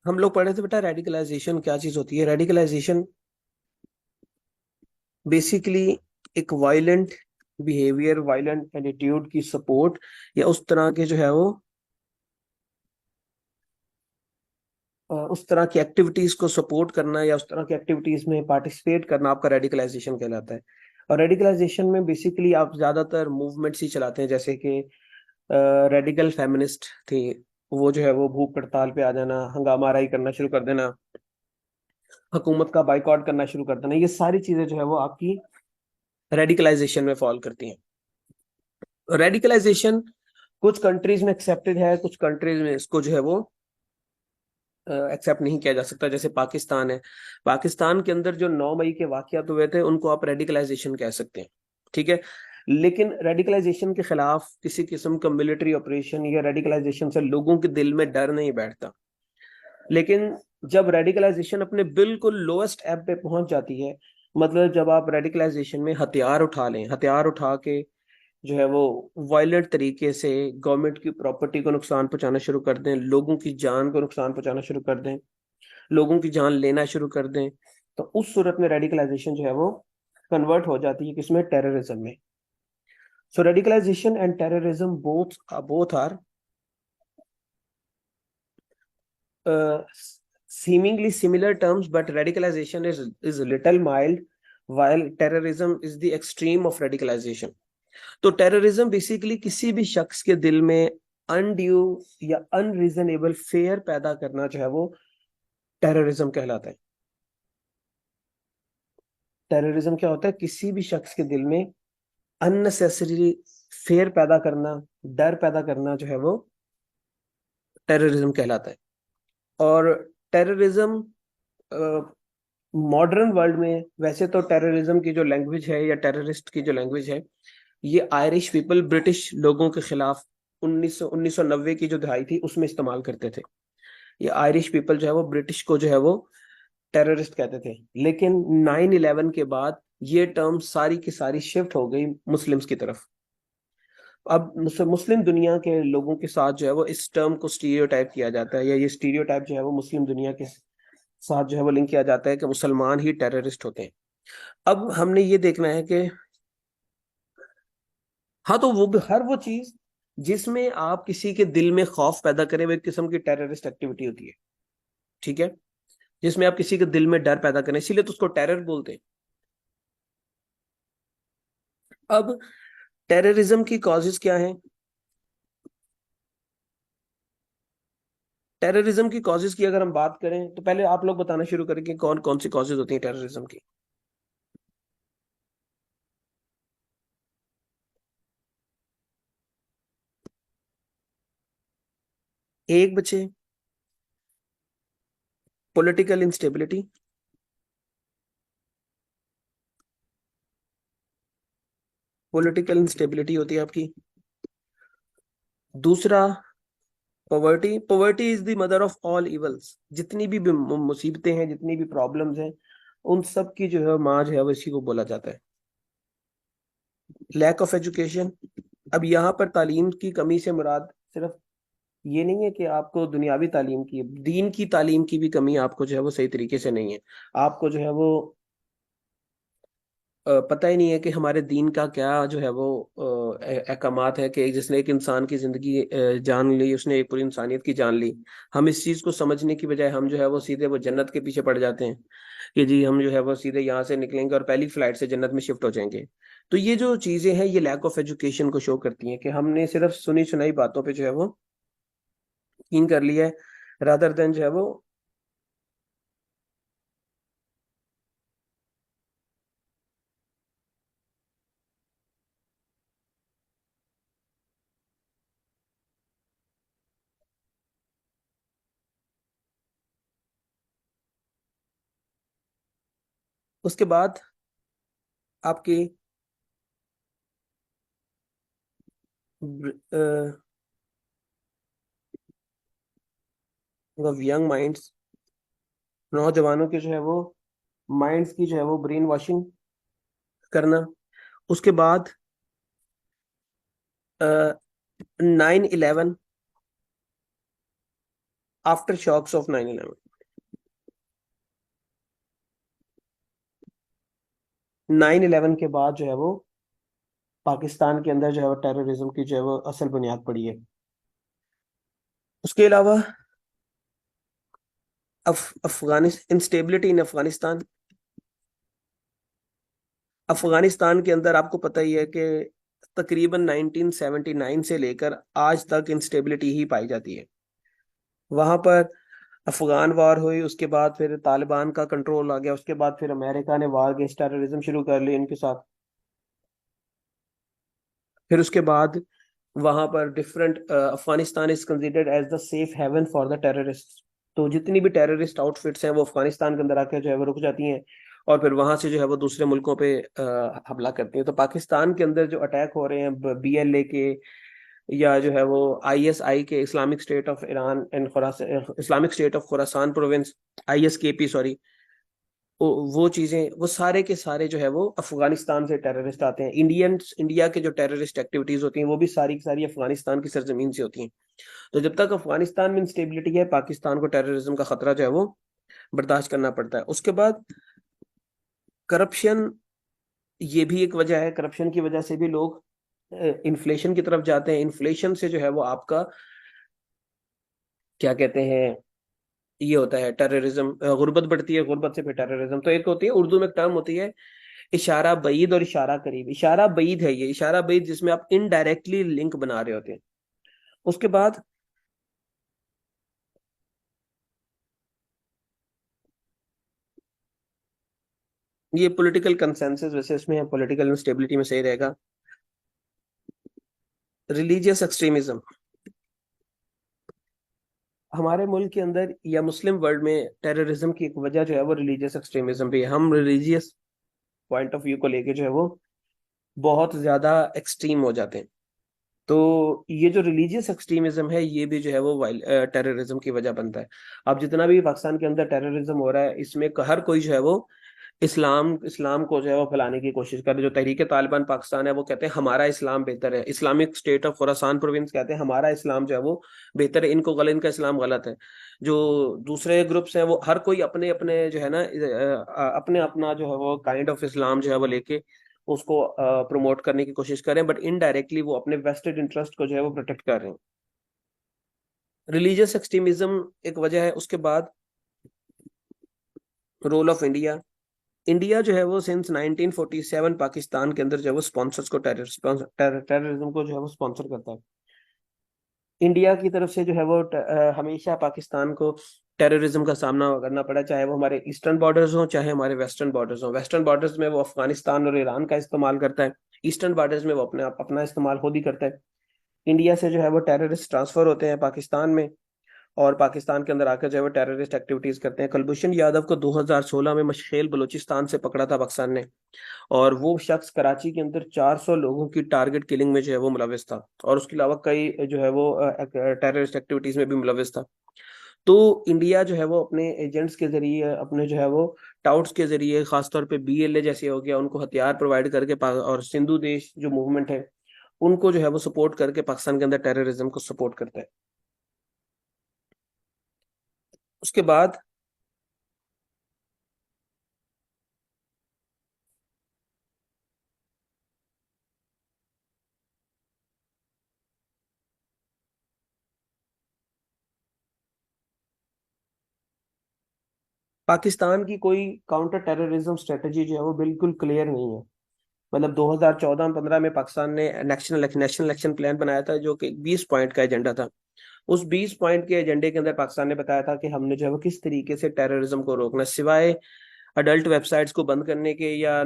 हम लोग पढ़े थे बेटा रेडिकलाइजेशन क्या चीज होती है। रेडिकलाइजेशन बेसिकली एक वायलेंट बिहेवियर, वायलेंट एटीट्यूड की सपोर्ट, या उस तरह के जो है वो उस तरह की एक्टिविटीज को सपोर्ट करना या उस तरह की एक्टिविटीज में पार्टिसिपेट करना आपका रेडिकलाइजेशन कहलाता है। और रेडिकलाइजेशन में बेसिकली आप ज्यादातर मूवमेंट्स ही चलाते हैं, जैसे कि रेडिकल फेमिनिस्ट थे, वो जो है वो भूख हड़ताल पे आ जाना, हंगामा आराई करना शुरू कर देना, हुकूमत का बाइकआउट करना शुरू कर देना, ये सारी चीजें जो है वो आपकी रेडिकलाइजेशन में फॉल करती हैं। रेडिकलाइजेशन कुछ कंट्रीज में एक्सेप्टेड है, कुछ कंट्रीज में इसको जो है वो एक्सेप्ट नहीं किया जा सकता। जैसे पाकिस्तान है, पाकिस्तान के अंदर जो 9 मई के वाकयात हुए थे उनको आप रेडिकलाइजेशन कह सकते हैं, ठीक है। लेकिन रेडिकलाइजेशन के खिलाफ किसी किस्म का मिलिट्री ऑपरेशन या रेडिकलाइजेशन से लोगों के दिल में डर नहीं बैठता। लेकिन जब रेडिकलाइजेशन अपने बिल्कुल लोएस्ट एब पे पहुंच जाती है, मतलब जब आप रेडिकलाइजेशन में हथियार उठा लें, हथियार उठा के जो है वो वायलेंट तरीके से गवर्नमेंट की प्रॉपर्टी को नुकसान पहुंचाना शुरू कर दें, लोगों की जान को नुकसान पहुंचाना शुरू कर दें, लोगों की जान लेना शुरू कर दें, तो उस सूरत में रेडिकलाइजेशन जो है वो कन्वर्ट हो जाती है किसमें, टेररिज्म में। So radicalization and terrorism both are seemingly similar terms, but radicalization is little mild, while terrorism is the extreme of radicalization. तो टेररिज्म बेसिकली किसी भी शख्स के दिल में अनड्यू या अनरीजनेबल फेयर पैदा करना जो है वो टेररिज्म कहलाता है। टेररिज्म क्या होता है, किसी भी शख्स के दिल में अननेसेसरी फेयर पैदा करना, डर पैदा करना जो है वो टेररिज्म कहलाता है। और टेररिज्म मॉडर्न वर्ल्ड में, वैसे तो टेररिज्म की जो लैंग्वेज है या टेररिस्ट की जो लैंग्वेज है, ये आयरिश पीपल ब्रिटिश लोगों के खिलाफ 1990 की जो दहाई थी उसमें इस्तेमाल करते थे। ये आयरिश पीपल जो है वो ब्रिटिश को जो है वो टेररिस्ट कहते थे। लेकिन 9/11 के बाद ये टर्म सारी की सारी शिफ्ट हो गई मुस्लिम्स की तरफ। अब मुस्लिम दुनिया के लोगों के साथ जो है वो इस टर्म को स्टीरियोटाइप किया जाता है, या ये स्टीरियोटाइप जो है वो मुस्लिम दुनिया के साथ जो है वो लिंक किया जाता है कि मुसलमान ही टेररिस्ट होते हैं। अब हमने ये देखना है कि हाँ, तो वो भी हर वो चीज जिसमें आप किसी के दिल में खौफ पैदा करें वो एक किस्म की टेररिस्ट एक्टिविटी होती है, ठीक है। जिसमें आप किसी के दिल में डर पैदा करें, इसीलिए तो उसको टेरर बोलते हैं। अब टेररिज्म की कॉजेज क्या हैं? टेररिज्म की कॉजेज की अगर हम बात करें तो पहले आप लोग बताना शुरू करें कि कौन कौन सी कॉजेज होती हैं टेररिज्म की। एक बच्चे, पॉलिटिकल इंस्टेबिलिटी, पॉलिटिकल इंस्टेबिलिटी होती है आपकी। दूसरा, poverty, poverty is the mother of all evils. जितनी भी मुसीबतें हैं, जितनी भी प्रॉब्लम्स हैं, उन सब की जो है माँ जो है वो इसी को बोला जाता है। लैक ऑफ एजुकेशन, अब यहाँ पर तालीम की कमी से मुराद सिर्फ ये नहीं है कि आपको दुनियावी तालीम की, दीन की तालीम की भी कमी आपको जो है वो सही तरीके से नहीं है। आपको जो है वो पता ही नहीं है कि हमारे दीन का क्या जो है वो अहकामात है, कि जिसने एक इंसान की जिंदगी जान ली, उसने एक पूरी इंसानियत की जान ली। हम इस चीज को समझने की बजाय हम जो है वो सीधे वो जन्नत के पीछे पड़ जाते हैं कि जी हम जो है वो सीधे यहाँ से निकलेंगे और पहली फ्लाइट से जन्नत में शिफ्ट हो जाएंगे। तो ये जो चीजें हैं ये लैक ऑफ एजुकेशन को शो करती हैं कि हमने सिर्फ सुनी सुनाई बातों पे जो है वो यकीन कर लिया है, रादर देन जो है वो उसके बाद आपकी यंग माइंड्स, नौजवानों के जो है वो माइंड्स की जो है वो ब्रेन वॉशिंग करना। उसके बाद 9/11 आफ्टर शॉक्स ऑफ 9/11। 9/11 के बाद जो है वो पाकिस्तान के अंदर जो है वो टेररिज्म की जो है वो असल बुनियाद पड़ी है। उसके अलावा अफगानिस्तान, इंस्टेबिलिटी इन अफगानिस्तान। अफगानिस्तान के अंदर आपको पता ही है कि तकरीबन 1979 से लेकर आज तक इंस्टेबिलिटी ही पाई जाती है। वहां पर अफगान वार हुई, उसके बाद फिर तालिबान का कंट्रोल आ गया, उसके बाद फिर अमेरिका ने वार अगेंस्ट टेररिज्म शुरू कर ली इनके साथ। फिर उसके बाद वहां पर different, Afghanistan is considered as the safe haven for the terrorist. तो जितनी भी टेररिस्ट आउटफिट्स हैं वो अफगानिस्तान के अंदर आकर जो है वो रुक जाती हैं, और फिर वहां से जो है वो दूसरे मुल्कों पे हमला करती हैं। तो पाकिस्तान के अंदर जो अटैक हो रहे हैं BLA के, या जो है वो ISI के, Islamic state of Iran and Islamic state of Khorasan province, ISKP sorry, वो चीजें, वो सारे के सारे जो है वो अफगानिस्तान से टेररिस्ट आते हैं। इंडिया के जो टेररिस्ट एक्टिविटीज होती हैं वो भी सारी की सारी अफगानिस्तान की सरजमीन से होती हैं। तो जब तक अफगानिस्तान में इंस्टेबिलिटी है, पाकिस्तान को टेररिज्म का खतरा जो है वो बर्दाश्त करना पड़ता है। उसके बाद करप्शन, ये भी एक वजह है। करप्शन की वजह से भी लोग इन्फ्लेशन की तरफ जाते हैं। इन्फ्लेशन से जो है वो आपका क्या कहते हैं, ये होता है टेररिज्म, गुर्बत बढ़ती है, गुर्बत से फिर टेररिज्म। तो एक होती है, उर्दू में एक टर्म होती है इशारा बईद और इशारा करीब। इशारा बईद है ये, इशारा बईद जिसमें आप इनडायरेक्टली लिंक बना रहे होते हैं। उसके बाद ये पॉलिटिकल कंसेंसस, वैसे इसमें पॉलिटिकल इंस्टेबिलिटी में सही रहेगा। रिलीजियस एक्सट्रीमिज्म, हमारे मुल्क के अंदर या मुस्लिम वर्ल्ड में टेररिज्म की एक वजह जो है वो रिलीजियस एक्सट्रीमिज्म भी है। हम रिलीजियस पॉइंट ऑफ व्यू को लेके जो है वो बहुत ज्यादा एक्सट्रीम हो जाते हैं। तो ये जो रिलीजियस एक्सट्रीमिज्म है ये भी जो है वो टेररिज्म की वजह बनता है। अब जितना भी पाकिस्तान के अंदर टेररिज्म हो रहा है, इसमें हर कोई जो है वो इस्लाम इस्लाम को जो है वो फैलाने की कोशिश कर रहे हैं। जो तहरीक तालिबान पाकिस्तान है वो कहते हैं हमारा इस्लाम बेहतर है। Islamic state of Khorasan province कहते हैं हमारा इस्लाम जो है वो बेहतर है, इनको गलत, इनका इस्लाम गलत है। जो दूसरे ग्रुप्स हैं वो हर कोई अपने अपने जो है ना, अपने अपना जो है वो काइंड ऑफ इस्लाम जो है वो लेके उसको प्रमोट करने की कोशिश कर रहे हैं, बट इनडायरेक्टली वो अपने वेस्टेड इंटरेस्ट को जो है वो प्रोटेक्ट कर रहे हैं। रिलीजियस एक्सट्रीमिज्म एक वजह है। उसके बाद रोल ऑफ इंडिया। इंडिया जो है वो सिंस 1947 पाकिस्तान के अंदर जो है वो स्पॉन्सर्स को टेररिज्म को जो है वो स्पॉन्सर करता है। इंडिया की तरफ से जो है वो हमेशा पाकिस्तान को टेररिज्म का सामना करना पड़ा, चाहे वो हमारे ईस्टर्न बॉर्डर्स हों चाहे हमारे वेस्टर्न बॉर्डर्स हों। वेस्टर्न बॉर्डर्स में वो अफगानिस्तान और ईरान का इस्तेमाल करता है, ईस्टर्न बॉर्डर्स में वो अपने अपना इस्तेमाल खुद ही करता है। इंडिया से जो है वो टेररिस्ट ट्रांसफर होते हैं पाकिस्तान में, और पाकिस्तान के अंदर आकर जो है वो टेररिस्ट एक्टिविटीज करते हैं। कुलभूषण यादव को 2016 में मशखेल बलूचिस्तान से पकड़ा था पाकिस्तान ने, और वो शख्स कराची के अंदर 400 लोगों की टारगेट किलिंग में जो है वो मुलविस था, और उसके अलावा कई जो है वो टेररिस्ट एक्टिविटीज में भी मुलविस था। तो इंडिया जो है वो अपने एजेंट्स के जरिए, अपने जो है वो टाउट्स के जरिए, खासतौर पे BLA जैसे हो गया, उनको हथियार प्रोवाइड करके और सिंधु देश जो मूवमेंट है उनको जो है वो सपोर्ट करके पाकिस्तान के अंदर टेररिज्म को सपोर्ट करता है। उसके बाद पाकिस्तान की कोई काउंटर टेररिज्म स्ट्रेटजी जो है वो बिल्कुल क्लियर नहीं है। मतलब 2014-15 में पाकिस्तान ने नेशनल एक्शन प्लान बनाया था जो कि 20 पॉइंट का एजेंडा था। उस 20 पॉइंट के एजेंडे के अंदर पाकिस्तान ने बताया था कि हमने जो है वो किस तरीके से टेररिज्म को रोकना है, सिवाय अडल्ट वेबसाइट्स को बंद करने के या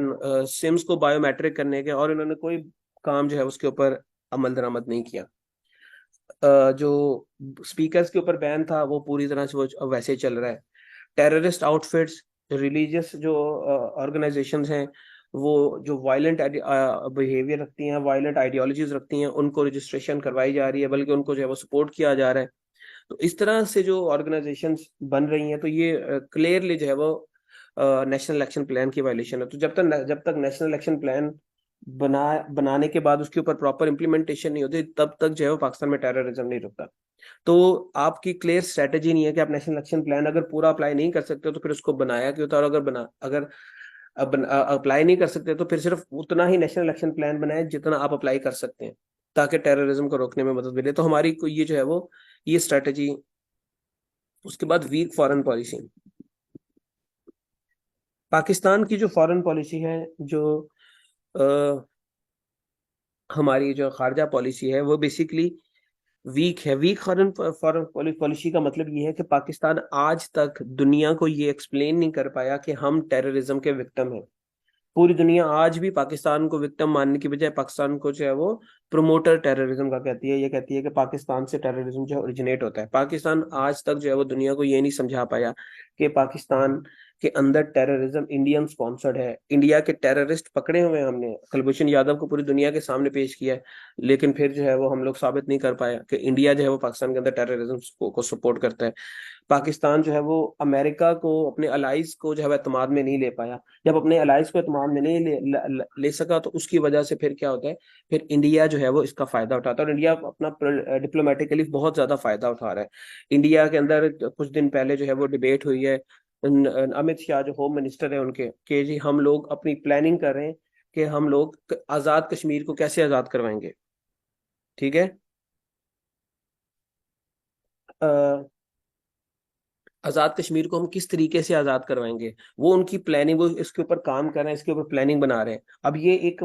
सिम्स को बायोमेट्रिक करने के, और इन्होंने कोई काम जो है उसके ऊपर अमल दरामद नहीं किया। जो स्पीकर्स के ऊपर बैन था वो पूरी तरह से वो वैसे ही चल रहा है। टेररिस्ट आउटफिट्स, रिलीजियस जो ऑर्गेनाइजेशंस हैं, वो जो वायलेंट बिहेवियर रखती हैं, वायलेंट आइडियोलॉजीज रखती हैं, उनको रजिस्ट्रेशन करवाई जा रही है, बल्कि उनको जो है वो सपोर्ट किया जा रहा है। तो इस तरह से जो ऑर्गेनाइजेशंस बन रही हैं, तो ये क्लियरली जो है वो नेशनल एक्शन प्लान की वायलेशन है। तो जब तक नेशनल एक्शन प्लान बनाने के बाद उसके ऊपर प्रॉपर इम्प्लीमेंटेशन नहीं होती, तब तक जो है वो पाकिस्तान में टेररिज्म नहीं रुकता। तो आपकी क्लियर स्ट्रेटेजी नहीं है कि आप नेशनल एक्शन प्लान अगर पूरा अप्लाई नहीं कर सकते तो फिर उसको बनाया क्यों था, और अगर अप्लाई नहीं कर सकते तो फिर सिर्फ उतना ही नेशनल एक्शन प्लान बनाए जितना आप अप्लाई कर सकते हैं, ताकि टेररिज्म को रोकने में मदद मिले। तो हमारी को ये जो है वो ये स्ट्रेटेजी। उसके बाद वीक फॉरेन पॉलिसी। पाकिस्तान की जो फॉरेन पॉलिसी है, जो आ, हमारी जो खारजा पॉलिसी है वो बेसिकली वीक है। वीक फॉरेन फॉरेन पॉलिसी का मतलब ये है कि पाकिस्तान आज तक दुनिया को ये एक्सप्लेन नहीं कर पाया कि हम टेररिज्म के विक्टिम हैं। पूरी दुनिया आज भी पाकिस्तान को विक्टिम मानने की बजाय पाकिस्तान को जो है वो प्रोमोटर टेररिज्म का कहती है। ये कहती है कि पाकिस्तान से टेररिज्म जो ओरिजिनेट होता है। पाकिस्तान आज तक जो है वो दुनिया को ये नहीं समझा पाया कि पाकिस्तान के अंदर टेररिज्म इंडियन स्पॉन्सर्ड है। इंडिया के टेररिस्ट पकड़े हुए हैं हमने, कुलभूषण यादव को पूरी दुनिया के सामने पेश किया है, लेकिन फिर जो है वो हम लोग साबित नहीं कर पाया कि इंडिया जो है वो पाकिस्तान के अंदर टेररिज्म को सपोर्ट करता है। पाकिस्तान जो है वो अमेरिका को, अपने अलाइज को जो है एतमाद में नहीं ले पाया। जब अपने अलाइज को एतमाद में नहीं ले सका तो उसकी वजह से फिर क्या होता है, फिर इंडिया जो है वो इसका फायदा उठाता है, और इंडिया अपना डिप्लोमेटिकली बहुत ज्यादा फायदा उठा रहा है। इंडिया के अंदर कुछ दिन पहले जो है वो डिबेट हुई है, अमित शाह जो होम मिनिस्टर है उनके, कि जी हम लोग अपनी प्लानिंग कर रहे हैं कि हम लोग आजाद कश्मीर को कैसे आजाद करवाएंगे। ठीक है। आजाद कश्मीर को हम किस तरीके से आजाद करवाएंगे, वो उनकी प्लानिंग, वो इसके ऊपर काम कर रहे हैं, इसके ऊपर प्लानिंग बना रहे हैं। अब ये एक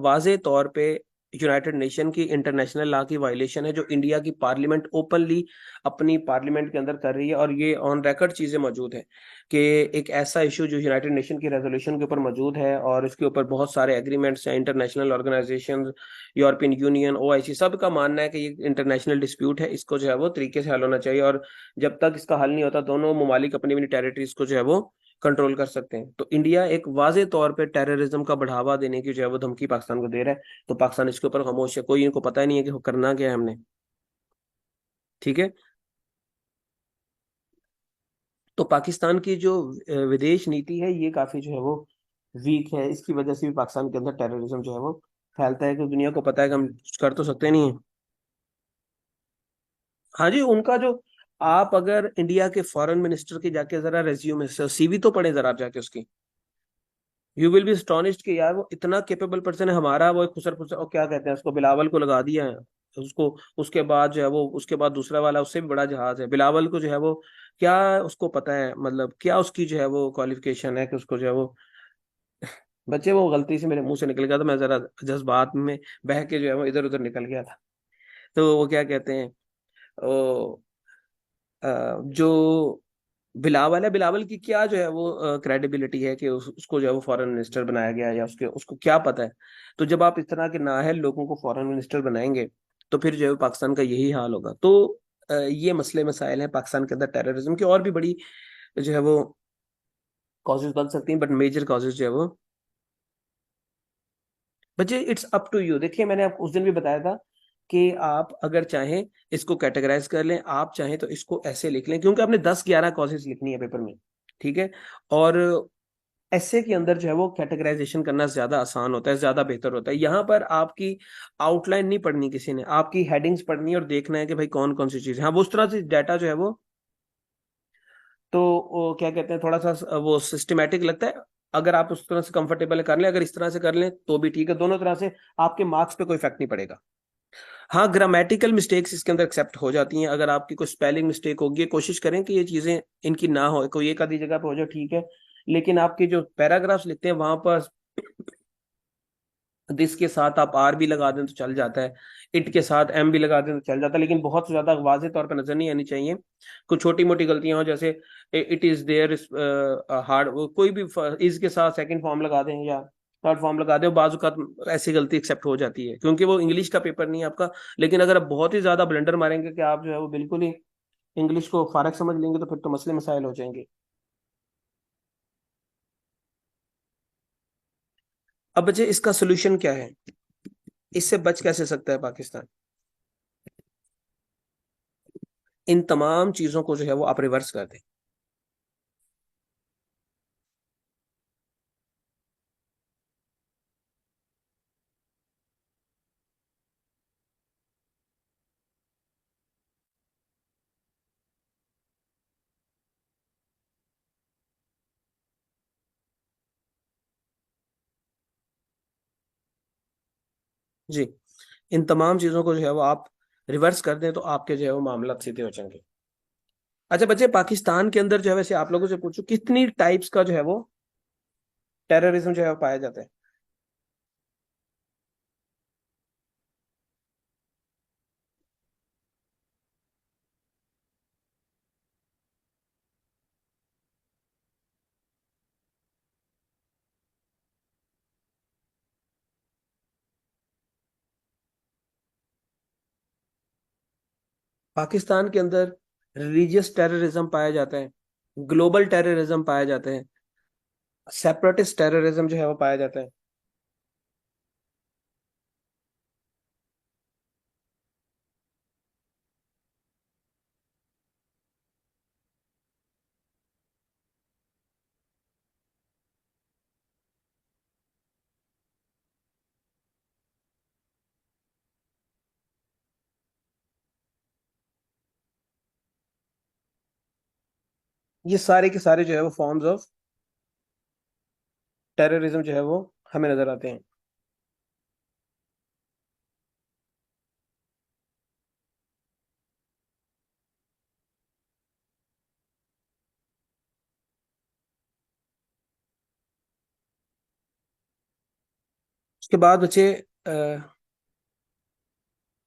वाजे तौर पे यूनाइटेड नेशन की इंटरनेशनल लॉ की वायलेशन है, जो इंडिया की पार्लियामेंट ओपनली अपनी पार्लियामेंट के अंदर कर रही है, और ये ऑन रिकॉर्ड चीजें मौजूद है कि एक ऐसा इशू जो यूनाइटेड नेशन की रेजोल्यूशन के ऊपर मौजूद है, और इसके ऊपर बहुत सारे एग्रीमेंट्स हैं, international organisation, European Union, OIC, सबका मानना है कि ये इंटरनेशनल डिस्प्यूट है, इसको जो है वो तरीके से हल होना चाहिए, और जब तक इसका हल नहीं होता दोनों ममालिक अपनी अपनी टेरिटरीज को जो है वो कंट्रोल कर सकते हैं। तो इंडिया एक वाजे तौर पे टेररिज्म का बढ़ावा देने की जो है वो धमकी पाकिस्तान को दे रहा है। तो पाकिस्तान इसके ऊपर खामोश है, कोई इनको पता ही नहीं है कि करना क्या है हमने। ठीक है। तो पाकिस्तान की जो विदेश नीति है ये काफी जो है वो वीक है। इसकी वजह से भी पाकिस्तान के अंदर टेररिज्म जो है वो फैलता है, कि दुनिया को पता है कि हम कुछ कर तो सकते नहीं है। हाँ जी, उनका जो, आप अगर इंडिया के फॉरेन मिनिस्टर की जाके जरा रेज्यूमे सीवी तो पढ़े जरा आप जाके उसकी, यू विल बी एस्टोनिश्ड कि यार वो इतना केपेबल पर्सन है। हमारा वो एक खुसर खुसर, और क्या कहते हैं उसको, बिलावल को लगा दिया है उसको। उसके बाद जो है वो, उसके बाद दूसरा वाला उससे भी बड़ा जहाज है, बिलावल को जो है वो, क्या उसको पता है, मतलब क्या उसकी जो है वो क्वालिफिकेशन है कि उसको जो है वो, बच्चे वो गलती से मेरे मुंह से निकल गया था, मैं जरा जज्बात में बह के जो है वो इधर उधर निकल गया था। तो वो क्या कहते हैं, वो जो बिलावल है, बिलावल की क्या जो है वो क्रेडिबिलिटी है कि उसको जो है वो फॉरेन मिनिस्टर बनाया गया, या उसके उसको क्या पता है। तो जब आप इस तरह के नाअहल लोगों को फॉरेन मिनिस्टर बनाएंगे तो फिर जो है पाकिस्तान का यही हाल होगा। तो ये मसले मसाइल हैं पाकिस्तान के अंदर टेररिज्म की, और भी बड़ी जो है वो कॉजेज बन सकती हैं, बट मेजर कॉजेज जो है वो, बच्चे इट्स अप टू यू। देखिए मैंने आपको उस दिन भी बताया था कि आप अगर चाहें इसको कैटेगराइज कर लें, आप चाहें तो इसको ऐसे लिख लें, क्योंकि आपने 10-11 कॉजेज लिखनी है पेपर में। ठीक है। और ऐसे के अंदर जो है वो कैटेगराइजेशन करना ज्यादा आसान होता है, ज्यादा बेहतर होता है। यहाँ पर आपकी आउटलाइन नहीं पढ़नी किसी ने, आपकी हेडिंग्स पढ़नी है और देखना है कि भाई कौन कौन सी चीज है। हाँ, वो उस तरह से डाटा जो है वो, तो वो क्या कहते हैं, थोड़ा सा वो सिस्टमेटिक लगता है। अगर आप उस तरह से कंफर्टेबल कर लें, अगर इस तरह से कर लें तो भी ठीक है, दोनों तरह से आपके मार्क्स पे कोई इफेक्ट नहीं पड़ेगा। हाँ, ग्रामेटिकल मिस्टेक्स इसके अंदर एक्सेप्ट हो जाती हैं। अगर आपकी कोई स्पेलिंग मिस्टेक होगी, कोशिश करें कि ये चीजें इनकी ना हो, कोई एक आधी जगह पे हो जाए ठीक है, लेकिन आपके जो पैराग्राफ्स लिखते हैं वहां पर दिस के साथ आप आर भी लगा दें तो चल जाता है, इट के साथ एम भी लगा दें तो चल जाता है, लेकिन बहुत ज्यादा वाजे तौर पर नजर नहीं आनी चाहिए। कुछ छोटी मोटी गलतियां हो, जैसे इट इज देयर हार्ड, कोई भी इज के साथ सेकंड फॉर्म लगा दें या थर्ड फॉर्म लगा दें, बाजू का ऐसी गलती एक्सेप्ट हो जाती है, क्योंकि वो इंग्लिश का पेपर नहीं है आपका। लेकिन अगर आप बहुत ही ज्यादा ब्लंडर मारेंगे कि आप जो है वो बिल्कुल ही इंग्लिश को फारक समझ लेंगे, तो फिर तो मसले मसाइल हो जाएंगे। अब बच्चे इसका सोल्यूशन क्या है, इससे बच कैसे सकता है पाकिस्तान। इन तमाम चीजों को जो है वो आप रिवर्स कर दें। जी, इन तमाम चीजों को जो है वो आप रिवर्स कर दें तो आपके जो है वो मामला सीधे हो जाएंगे। अच्छा बच्चे, पाकिस्तान के अंदर जो है, वैसे आप लोगों से पूछूं, कितनी टाइप्स का जो है वो टेररिज्म जो है वो पाया जाता है? पाकिस्तान के अंदर रिलीजियस टेररिज्म पाया जाता है, ग्लोबल टेररिज्म पाया जाता है, सेपरेटिस्ट टेररिज्म जो है वो पाया जाता है। ये सारे के सारे जो है वो फॉर्म्स ऑफ टेररिज्म जो है वो हमें नजर आते हैं। उसके बाद बच्चे, अ,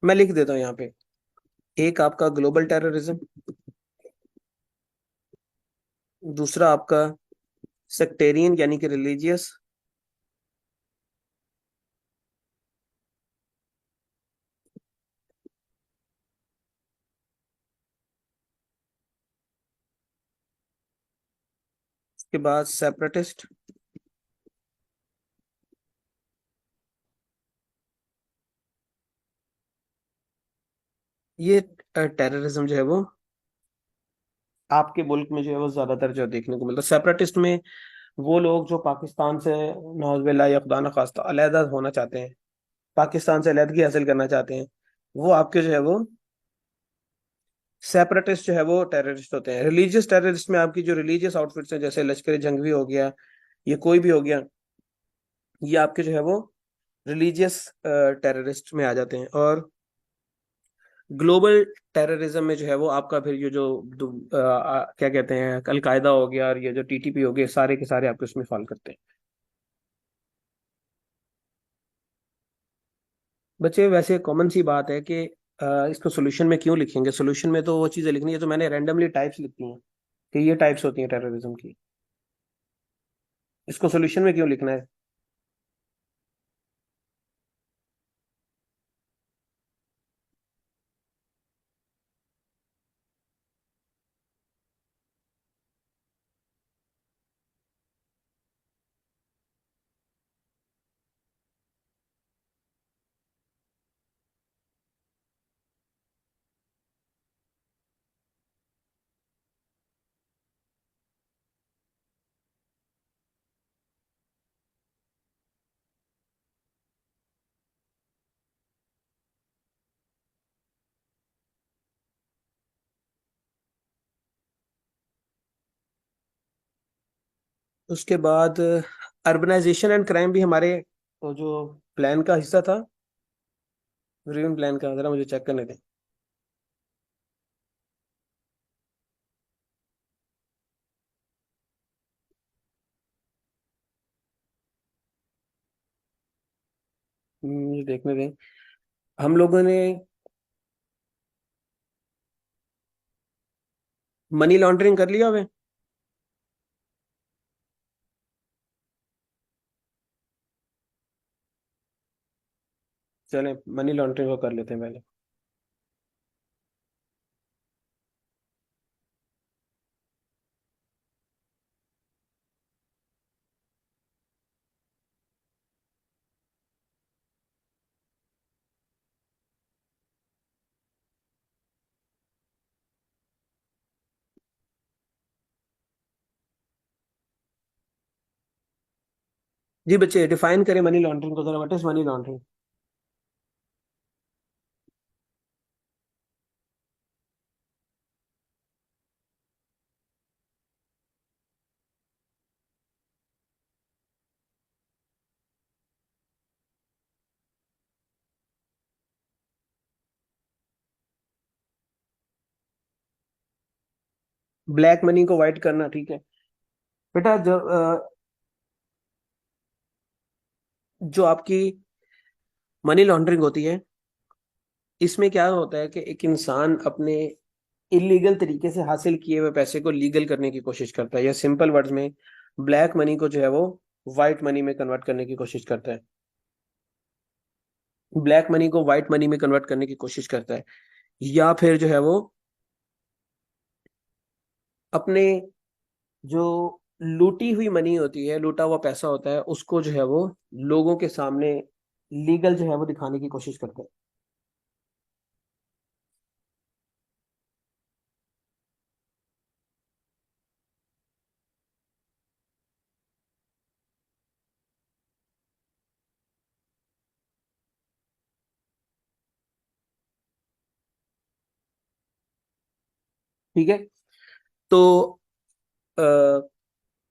मैं लिख देता हूँ यहाँ पे। एक आपका ग्लोबल टेररिज्म, दूसरा आपका सेक्टेरियन यानी कि रिलीजियस, उसके बाद सेपरेटिस्ट। ये टेररिज्म जो है वो आपके मुल्क में जो है वो ज्यादातर जो देखने को मिलता है। सेपरेटिस्ट में वो लोग जो पाकिस्तान से नौजुबिल्ला या खुदा न खास्ता अलहदा होना चाहते हैं, पाकिस्तान से अलहदगी हासिल करना चाहते हैं, वो आपके जो है वो सेपरेटिस्ट जो है वो टेररिस्ट होते हैं। रिलीजियस टेररिस्ट में आपकी जो रिलीजियस आउटफिट्स हैं, जैसे लश्कर जंगवी हो गया, ये कोई भी हो गया, ये आपके जो है वो रिलीजियस टेररिस्ट में आ जाते हैं। और ग्लोबल टेररिज्म में जो है वो आपका फिर ये जो क्या कहते हैं, अल कायदा हो गया और ये जो टीटीपी हो गया, सारे के सारे आपके उसमें फॉल करते हैं। बच्चे वैसे कॉमन सी बात है कि इसको सोल्यूशन में क्यों लिखेंगे? सोल्यूशन में तो वो चीजें लिखनी है, तो मैंने रैंडमली टाइप्स लिखी हैं कि ये टाइप्स होती हैं टेररिज्म की। इसको सोल्यूशन में क्यों लिखना है? उसके बाद अर्बनाइजेशन एंड क्राइम भी हमारे वो जो प्लान का हिस्सा था, ड्रीम प्लान का, जरा मुझे चेक करने दें। मुझे देखने दें। हम लोगों ने मनी लॉन्ड्रिंग कर लिया हुआ? चले मनी लॉन्ड्रिंग को कर लेते हैं पहले। जी बच्चे, डिफाइन करें मनी लॉन्ड्रिंग को जरा। What is money laundering? Black money को व्हाइट करना, ठीक है बेटा। जो आपकी मनी लॉन्ड्रिंग होती है, इसमें क्या होता है कि एक इंसान अपने इलीगल तरीके से हासिल किए हुए पैसे को लीगल करने की कोशिश करता है, या सिंपल वर्ड्स में ब्लैक मनी को जो है वो व्हाइट मनी में कन्वर्ट करने की कोशिश करता है। ब्लैक मनी को व्हाइट मनी में कन्वर्ट करने की कोशिश करता है, या फिर जो है वो अपने जो लूटी हुई मनी होती है, लूटा हुआ पैसा होता है, उसको जो है वो लोगों के सामने लीगल जो है वो दिखाने की कोशिश करता है। ठीक है। तो अ,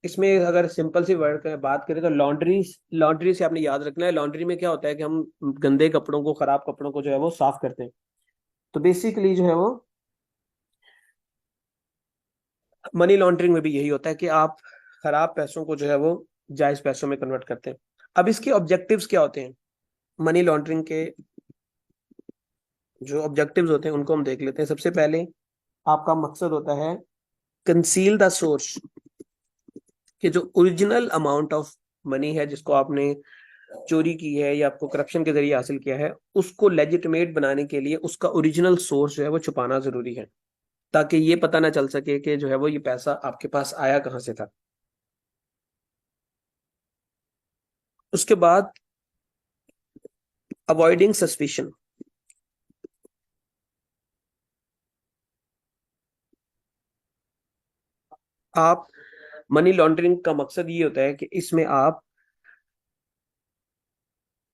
इसमें अगर सिंपल सी वर्ड का बात करें तो लॉन्ड्री, लॉन्ड्री से आपने याद रखना है, लॉन्ड्री में क्या होता है कि हम गंदे कपड़ों को, खराब कपड़ों को जो है वो साफ करते हैं। तो बेसिकली जो है वो मनी लॉन्ड्रिंग में भी यही होता है कि आप खराब पैसों को जो है वो जायज पैसों में कन्वर्ट करते हैं। अब इसके ऑब्जेक्टिव्स क्या होते हैं, मनी लॉन्ड्रिंग के जो ऑब्जेक्टिव्स होते हैं उनको हम देख लेते हैं। सबसे पहले आपका मकसद होता है कंसील द सोर्स, कि जो ओरिजिनल अमाउंट ऑफ मनी है जिसको आपने चोरी की है या आपको करप्शन के जरिए हासिल किया है, उसको लेजिटिमेट बनाने के लिए उसका ओरिजिनल सोर्स जो है वो छुपाना जरूरी है, ताकि ये पता ना चल सके कि जो है वो ये पैसा आपके पास आया कहाँ से था। उसके बाद अवॉइडिंग सस्पिशन। आप मनी लॉन्ड्रिंग का मकसद ये होता है कि इसमें आप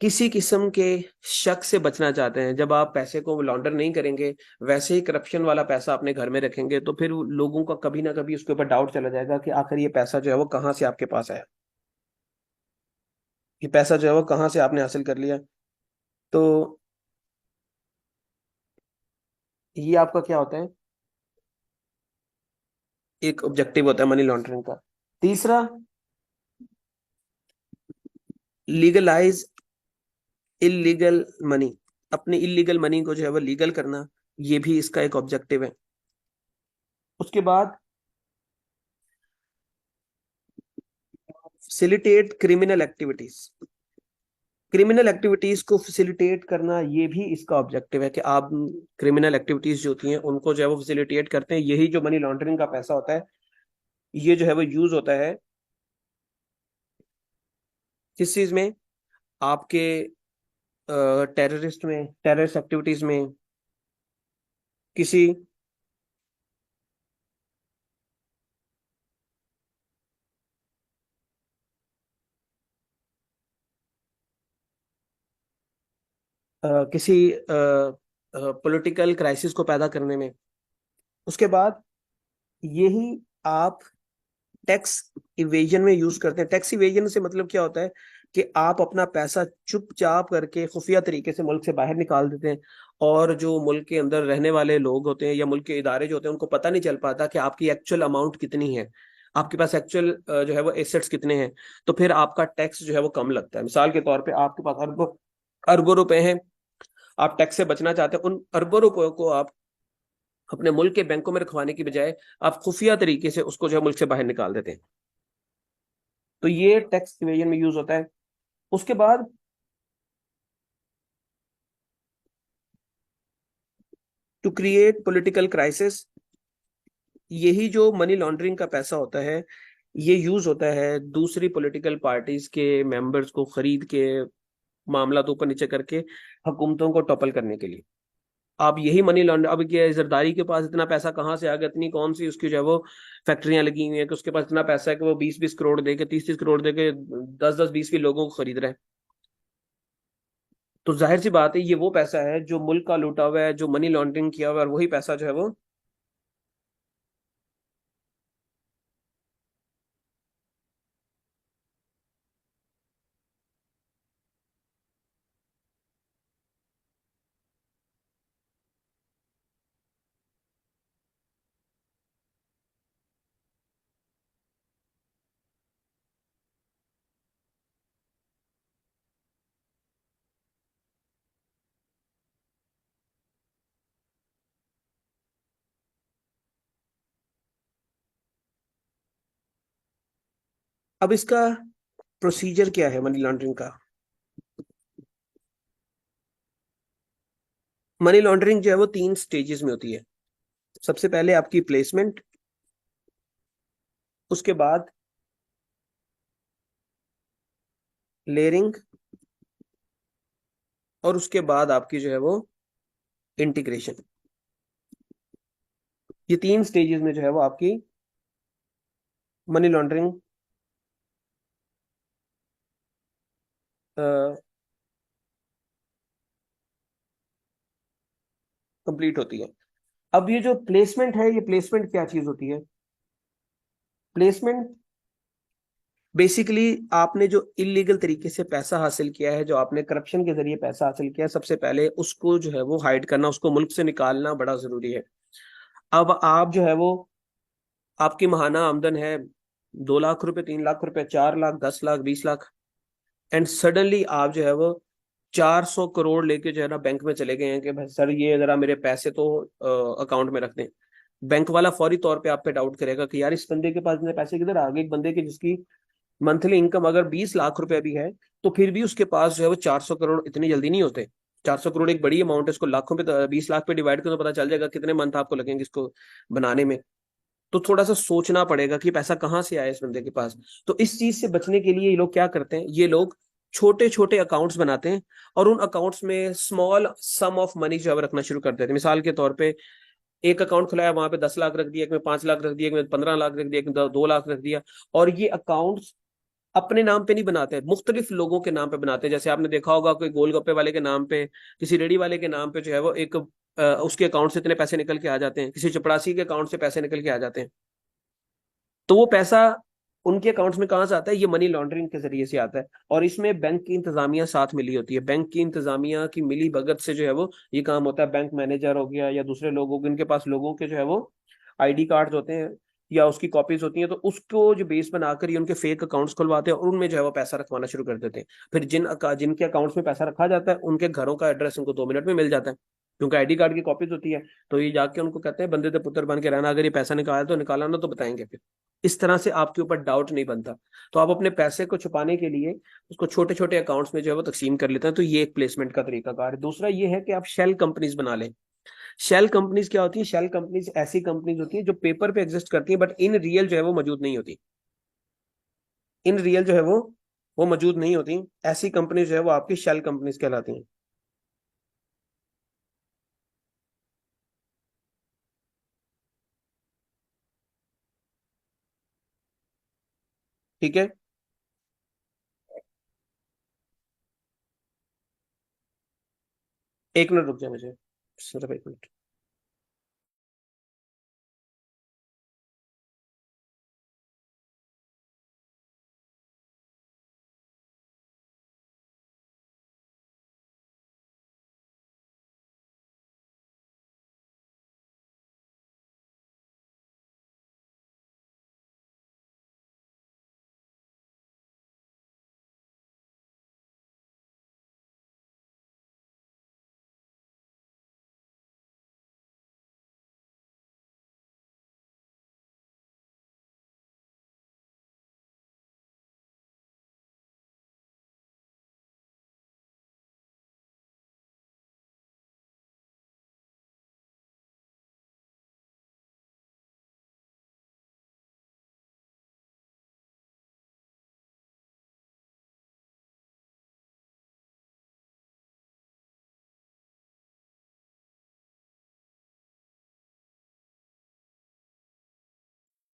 किसी किस्म के शक से बचना चाहते हैं। जब आप पैसे को लॉन्डर नहीं करेंगे, वैसे ही करप्शन वाला पैसा अपने घर में रखेंगे, तो फिर लोगों का कभी ना कभी उसके ऊपर डाउट चला जाएगा कि आखिर ये पैसा जो है वो कहाँ से आपके पास आया, ये पैसा जो है वो कहाँ से आपने हासिल कर लिया। तो ये आपका क्या होता है, एक ऑब्जेक्टिव होता है मनी लॉन्ड्रिंग का। तीसरा, लीगलाइज इलीगल मनी, अपनी इलीगल मनी को जो है वो लीगल करना, ये भी इसका एक ऑब्जेक्टिव है। उसके बाद facilitate criminal activities, criminal activities को फैसिलिटेट करना, ये भी इसका ऑब्जेक्टिव है कि आप क्रिमिनल एक्टिविटीज जो होती हैं उनको जो है वो फैसिलिटेट करते हैं। यही जो मनी लॉन्ड्रिंग का पैसा होता है, ये जो है वो यूज होता है किस चीज में, आपके टेररिस्ट में, टेररिस्ट एक्टिविटीज में, किसी किसी पॉलिटिकल क्राइसिस को पैदा करने में। उसके बाद यही आप टैक्स इवेजन में यूज करते हैं। टैक्स इवेजन से मतलब क्या होता है कि आप अपना पैसा चुपचाप करके खुफिया तरीके से मुल्क से बाहर निकाल देते हैं, और जो मुल्क के अंदर रहने वाले लोग होते हैं या मुल्क के इदारे जो होते हैं उनको पता नहीं चल पाता कि आपकी एक्चुअल अमाउंट कितनी है, आपके पास एक्चुअल जो है वो एसेट्स कितने हैं। तो फिर आपका टैक्स जो है वो कम लगता है। मिसाल के तौर पे आपके पास अरबों अरबों रुपए हैं, आप टैक्स से बचना चाहते हैं, उन अरबों रुपयों को आप अपने मुल्क के बैंकों में रखवाने की बजाय आप खुफिया तरीके से उसको जो है मुल्क से बाहर निकाल देते हैं। तो ये टैक्स इवेजन में यूज होता है। उसके बाद टू क्रिएट पॉलिटिकल क्राइसिस, यही जो मनी लॉन्ड्रिंग का पैसा होता है, ये यूज होता है दूसरी पॉलिटिकल पार्टीज के मेंबर्स को खरीद के, मामला तो ऊपर नीचे करके हुकूमतों को टॉपल करने के लिए। आप यही मनी लॉन्ड्र, अब क्या है, जरदारी के पास इतना पैसा कहाँ से आ गया, इतनी कौन सी उसकी जो है वो फैक्ट्रियां लगी हुई है कि उसके पास इतना पैसा है कि वो 20-20 करोड़ दे के, 30-30 करोड़ दे के 10-10 20 भी लोगों को खरीद रहा है। तो जाहिर सी बात है ये वो पैसा है जो मुल्क का लूटा हुआ है, जो मनी लॉन्ड्रिंग किया हुआ है, और वही पैसा जो है वो अब इसका प्रोसीजर क्या है मनी लॉन्ड्रिंग का? मनी लॉन्ड्रिंग जो है वो 3 स्टेजेस में होती है। सबसे पहले आपकी प्लेसमेंट, उसके बाद लेयरिंग, और उसके बाद आपकी जो है वो इंटीग्रेशन। ये 3 स्टेजेस में जो है वो आपकी मनी लॉन्ड्रिंग कंप्लीट होती है। अब ये जो प्लेसमेंट है, ये प्लेसमेंट क्या चीज होती है? प्लेसमेंट बेसिकली आपने जो इलीगल तरीके से पैसा हासिल किया है, जो आपने करप्शन के जरिए पैसा हासिल किया है, सबसे पहले उसको जो है वो हाइड करना, उसको मुल्क से निकालना बड़ा जरूरी है। अब आप जो है वो, आपकी माहाना आमदन है 2 लाख रुपए, 3 लाख रुपए, 4 लाख, 10 लाख, 20 लाख, एंड सडनली आप जो है वो 400 करोड़ लेके जो है ना बैंक में चले गए हैं कि भाई सर ये जरा मेरे पैसे तो अकाउंट में रख दें। बैंक वाला फौरी तौर पे आप पे डाउट करेगा कि यार इस बंदे के पास इतने पैसे किधर आ गए? एक बंदे की जिसकी मंथली इनकम अगर 20 लाख रुपए भी है, तो फिर भी उसके पास जो है वो 400 करोड़ इतनी जल्दी नहीं होते। 400 करोड़ एक बड़ी अमाउंट है, इसको लाखों पे 20 लाख पे डिवाइड करो तो पता चल जाएगा कितने मंथ आपको लगेंगे इसको बनाने में। तो थोड़ा सा सोचना पड़ेगा कि पैसा कहाँ से आया इस बंदे के पास। तो इस चीज से बचने के लिए ये लोग क्या करते हैं, ये लोग छोटे छोटे अकाउंट्स बनाते हैं और उन अकाउंट्स में स्मॉल सम ऑफ मनी जो है वो रखना शुरू कर देते हैं। मिसाल के तौर पे एक अकाउंट खुलाया, वहां पे 10 लाख रख दिया, एक में 5 लाख रख दिया, एक में 15 लाख रख दिया, एक में 2 लाख रख दिया। और ये अकाउंट्स अपने नाम पे नहीं बनाते, मुख्तलिफ लोगों के नाम पे बनाते हैं। जैसे आपने देखा होगा कोई गोलगप्पे वाले के नाम पे, किसी रेडी वाले के नाम पे जो है वो एक उसके अकाउंट से इतने पैसे निकल के आ जाते हैं, किसी चपड़ासी के अकाउंट से पैसे निकल के आ जाते हैं। तो वो पैसा उनके अकाउंट्स में कहाँ से आता है? ये मनी लॉन्ड्रिंग के जरिए से आता है। और इसमें बैंक की इंतजामिया साथ मिली होती है। बैंक की इंतजामिया की मिली भगत से जो है वो ये काम होता है। बैंक मैनेजर हो गया या दूसरे लोग हो गए, इनके पास लोगों के जो है वो आईडी कार्ड होते हैं या उसकी कॉपीज होती हैं, तो उसको जो बेस बनाकर ये उनके फेक अकाउंट्स खुलवाते हैं और उनमें जो है वो पैसा रखवाना शुरू कर देते हैं। फिर जिनके अकाउंट्स में पैसा रखा जाता है, उनके घरों का एड्रेस उनको 2 मिनट में मिल जाता है, क्योंकि आईडी कार्ड की कॉपीज होती है। तो ये जाके उनको कहते हैं बंदे दे पुत्र बन के रहना, अगर ये पैसा निकाला तो निकाला, ना तो बताएंगे। फिर इस तरह से आपके ऊपर डाउट नहीं बनता। तो आप अपने पैसे को छुपाने के लिए उसको छोटे छोटे अकाउंट्स में जो है वो तकसीम कर लेते हैं। तो ये एक प्लेसमेंट का तरीका कार है। दूसरा ये है कि आप शेल कंपनीज बना लें। शेल कंपनीज क्या होती है? शेल कंपनीज ऐसी कंपनीज होती है जो पेपर पे एग्जिस्ट करती है, बट इन रियल जो है वो मौजूद नहीं होती। इन रियल जो है वो मौजूद नहीं होती। ऐसी कंपनीज जो है वो आपकी शेल कंपनीज कहलाती हैं। ठीक है, 1 मिनट रुक जाए मुझे, सिर्फ 1 मिनट।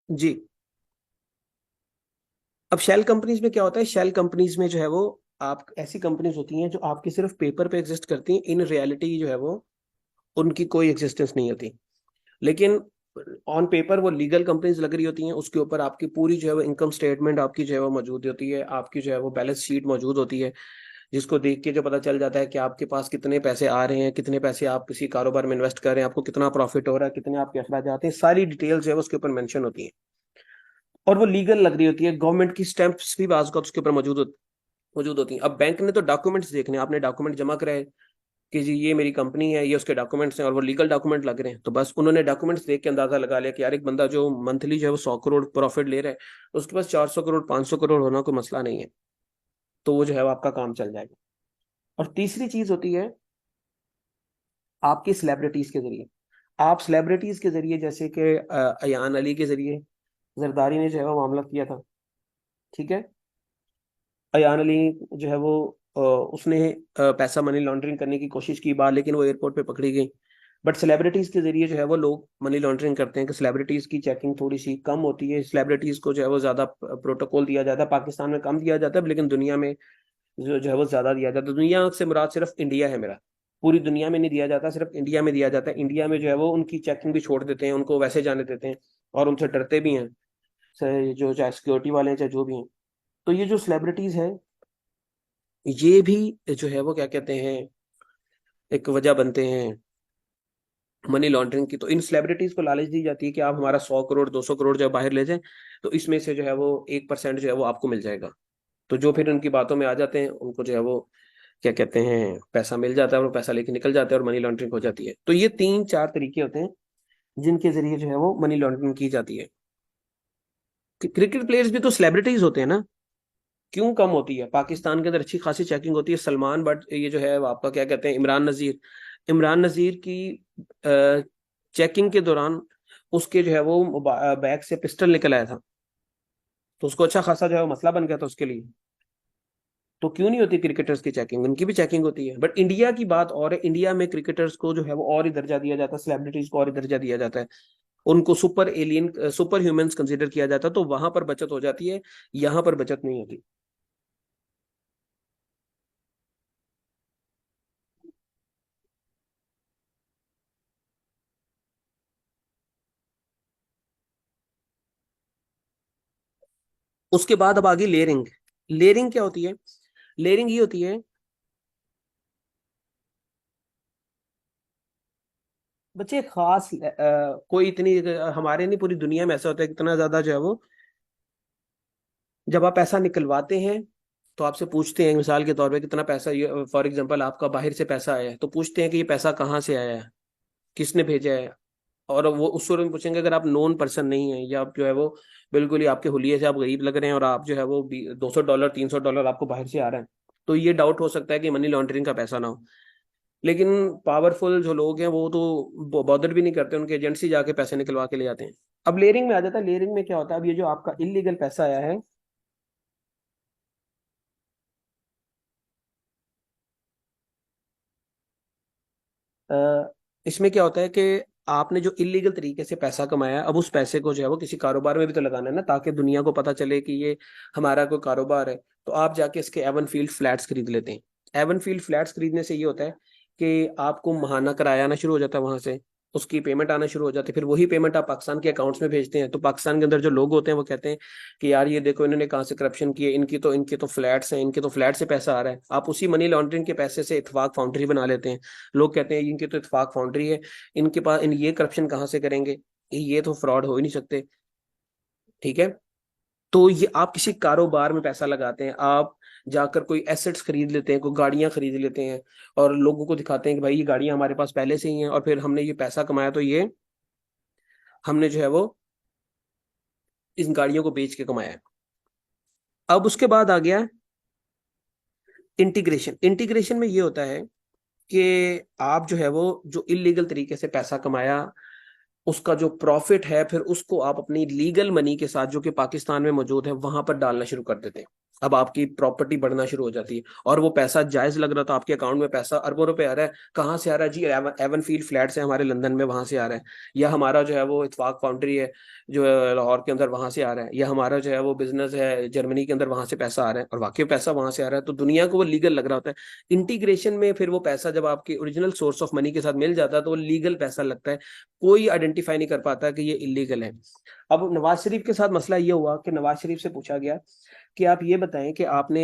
जी, अब शेल कंपनीज में क्या होता है? शेल कंपनीज में जो है वो आप ऐसी कंपनीज होती हैं जो आपकी सिर्फ पेपर पे एग्जिस्ट करती हैं, इन रियलिटी जो है वो उनकी कोई एग्जिस्टेंस नहीं होती। लेकिन ऑन पेपर वो लीगल कंपनीज लग रही होती हैं, उसके ऊपर आपकी पूरी जो है वो इनकम स्टेटमेंट आपकी जो है वो मौजूद होती है, आपकी जो है वो बैलेंस शीट मौजूद होती है, जिसको देख के जो पता चल जाता है कि आपके पास कितने पैसे आ रहे हैं, कितने पैसे आप किसी कारोबार में इन्वेस्ट कर रहे हैं, आपको कितना प्रॉफिट हो रहा है, कितने आपके अखराज आते हैं, सारी डिटेल्स जो है वो उसके ऊपर मेंशन होती है। और वो लीगल लग रही होती है, गवर्नमेंट की स्टैंप्स भी बाज़ का उसके ऊपर मौजूद होती हैं। अब बैंक ने तो डॉक्यूमेंट्स देखने, आपने डॉक्यूमेंट जमा कराए, कि जी ये मेरी कंपनी है, ये उसके डॉक्यूमेंट्स हैं और वो लीगल डॉक्यूमेंट लग रहे हैं, तो बस उन्होंने डॉक्यूमेंट्स देख के अंदाजा लगा लिया कि यार एक बंदा जो मंथली जो है वो 100 करोड़ प्रॉफिट ले रहा है, उसके पास 400 करोड़ 500 करोड़ होना कोई मसला नहीं है, तो वो जो है वो आपका काम चल जाएगा। और तीसरी चीज होती है आपकी सेलिब्रिटीज के जरिए। आप सेलिब्रिटीज के जरिए, जैसे कि अयान अली के जरिए जरदारी ने जो है वो मामला किया था, ठीक है। अयान अली जो है वो उसने पैसा मनी लॉन्ड्रिंग करने की कोशिश की बाहर, लेकिन वो एयरपोर्ट पे पकड़ी गई। बट सेलिब्रिटीज के जरिए जो है वो लोग मनी लॉन्ड्रिंग करते हैं कि सेलिब्रिटीज की चेकिंग थोड़ी सी कम होती है, सेलिब्रिटीज को जो है वो ज्यादा प्रोटोकॉल दिया जाता है, पाकिस्तान में कम दिया जाता है, लेकिन दुनिया में जो है वो ज्यादा दिया जाता है। दुनिया से मुराद सिर्फ इंडिया है मेरा, पूरी दुनिया में नहीं दिया जाता, सिर्फ इंडिया में दिया जाता है। इंडिया में जो है वो उनकी चेकिंग भी छोड़ देते हैं, उनको वैसे जाने देते हैं और उनसे डरते भी हैं, जो चाहे सिक्योरिटी वाले हैं चाहे जो भी हैं। तो ये जो सेलिब्रिटीज हैं, ये भी जो है वो क्या कहते हैं, एक वजह बनते हैं मनी लॉन्ड्रिंग की। तो इन सेलिब्रिटीज को लालच दी जाती है कि आप हमारा 100 करोड़ 200 करोड़ जब बाहर ले जाएं, तो इसमें से जो है वो 1% जो है वो आपको मिल जाएगा। तो जो फिर उनकी बातों में आ जाते हैं, उनको जो है वो क्या कहते हैं पैसा मिल जाता है, और वो पैसा लेके निकल जाते हैं और मनी लॉन्ड्रिंग हो जाती है। तो ये 3 4 तरीके होते हैं जिनके जरिए जो है वो मनी लॉन्ड्रिंग की जाती है। क्रिकेट प्लेयर्स भी तो सेलिब्रिटीज होते हैं ना, क्यों कम होती है? पाकिस्तान के अंदर अच्छी खासी चेकिंग होती है। सलमान बट ये जो है वो आपका क्या कहते हैं इमरान नजीर, इमरान नजीर की चेकिंग के दौरान उसके जो है वो बैग से पिस्टल निकल आया था, तो उसको अच्छा खासा जो है वो मसला बन गया था उसके लिए। तो क्यों नहीं होती क्रिकेटर्स की चेकिंग? उनकी भी चेकिंग होती है। बट इंडिया की बात और है, इंडिया में क्रिकेटर्स को जो है वो और ही दर्जा दिया जाता है, सेलिब्रिटीज को और ही दर्जा दिया जाता है, उनको super alien super humans consider किया जाता है, तो वहां पर बचत हो जाती है, यहाँ पर बचत नहीं होती। उसके बाद अब आगे लेयरिंग। लेयरिंग क्या होती है? लेयरिंग ये होती है, बच्चे खास कोई इतनी हमारे नहीं, पूरी दुनिया में ऐसा होता है कि इतना ज्यादा जो है वो, जब आप पैसा निकलवाते हैं तो आपसे पूछते हैं मिसाल के तौर पे कितना पैसा, ये फॉर एग्जांपल आपका बाहर से पैसा आया है, तो पूछते हैं कि ये पैसा कहाँ से आया है, किसने भेजा है। और वो उस सूरत में पूछेंगे अगर आप नोन पर्सन नहीं है, या आप जो है वो बिल्कुल ही आपके हुलिये से आप गरीब लग रहे हैं, और आप जो है वो $200 $300 आपको बाहर से आ रहा है, तो ये डाउट हो सकता है कि मनी लॉन्ड्रिंग का पैसा ना हो। लेकिन पावरफुल जो लोग हैं वो तो बॉदर भी नहीं करते, उनके एजेंट से जाके पैसे निकलवा के ले जाते हैं। अब लेयरिंग में आ जाता है। लेयरिंग में क्या होता है, अब ये जो आपका इलीगल पैसा आया है, इसमें क्या होता है कि आपने जो इलीगल तरीके से पैसा कमाया है, अब उस पैसे को जो है वो किसी कारोबार में भी तो लगाना है ना, ताकि दुनिया को पता चले कि ये हमारा कोई कारोबार है। तो आप जाके इसके एवन फील्ड फ्लैट्स खरीद लेते हैं। एवन फील्ड फ्लैट्स खरीदने से ये होता है कि आपको माहाना किराया आना शुरू हो जाता है वहां से, उसकी पेमेंट आना शुरू हो जाती है, फिर वही पेमेंट आप पाकिस्तान के अकाउंट्स में भेजते हैं। तो पाकिस्तान के अंदर जो लोग होते हैं वो कहते हैं कि यार ये देखो इन्होंने कहाँ से करप्शन की है, इनकी तो फ्लैट्स हैं, इनके तो फ्लैट से पैसा आ रहा है। आप उसी मनी लॉन्ड्रिंग के पैसे से इतफाक फाउंड्री बना लेते हैं। लोग कहते हैं इनकी तो इतफाक फाउंड्री है, इनके पास इन ये करप्शन कहाँ से करेंगे, ये तो फ्रॉड हो ही नहीं सकते, ठीक है। तो ये आप किसी कारोबार में पैसा लगाते हैं, आप जाकर कोई एसेट्स खरीद लेते हैं, कोई गाड़ियां खरीद लेते हैं, और लोगों को दिखाते हैं कि भाई ये गाड़ियां हमारे पास पहले से ही हैं, और फिर हमने ये पैसा कमाया तो ये हमने जो है वो इन गाड़ियों को बेच के कमाया है। अब उसके बाद आ गया इंटीग्रेशन। इंटीग्रेशन में ये होता है कि आप जो है वो जो इलीगल तरीके से पैसा कमाया, उसका जो प्रॉफिट है फिर उसको आप अपनी लीगल मनी के साथ जो कि पाकिस्तान में मौजूद है वहां पर डालना शुरू कर देते हैं। अब आपकी प्रॉपर्टी बढ़ना शुरू हो जाती है, और वो पैसा जायज लग रहा था आपके अकाउंट में, पैसा अरबों रुपए आ रहा है, कहाँ से आ रहा है जी? एवन फील्ड फ्लैट्स है हमारे लंदन में, वहां से आ रहा है। या हमारा जो है वो इत्तेफाक फाउंड्री है जो है लाहौर के अंदर, वहां से आ रहा है। या हमारा जो है वो बिजनेस है जर्मनी के अंदर, वहां से पैसा आ रहा है, और वाकई पैसा वहां से आ रहा है, तो दुनिया को वो लीगल लग रहा होता है। इंटीग्रेशन में फिर वो पैसा जब आपके ओरिजिनल सोर्स ऑफ मनी के साथ मिल जाता है तो वो लीगल पैसा लगता है, कोई आइडेंटिफाई नहीं कर पाता कि ये इलीगल है। अब नवाज शरीफ के साथ मसला ये हुआ कि नवाज शरीफ से पूछा गया कि आप ये बताएं कि आपने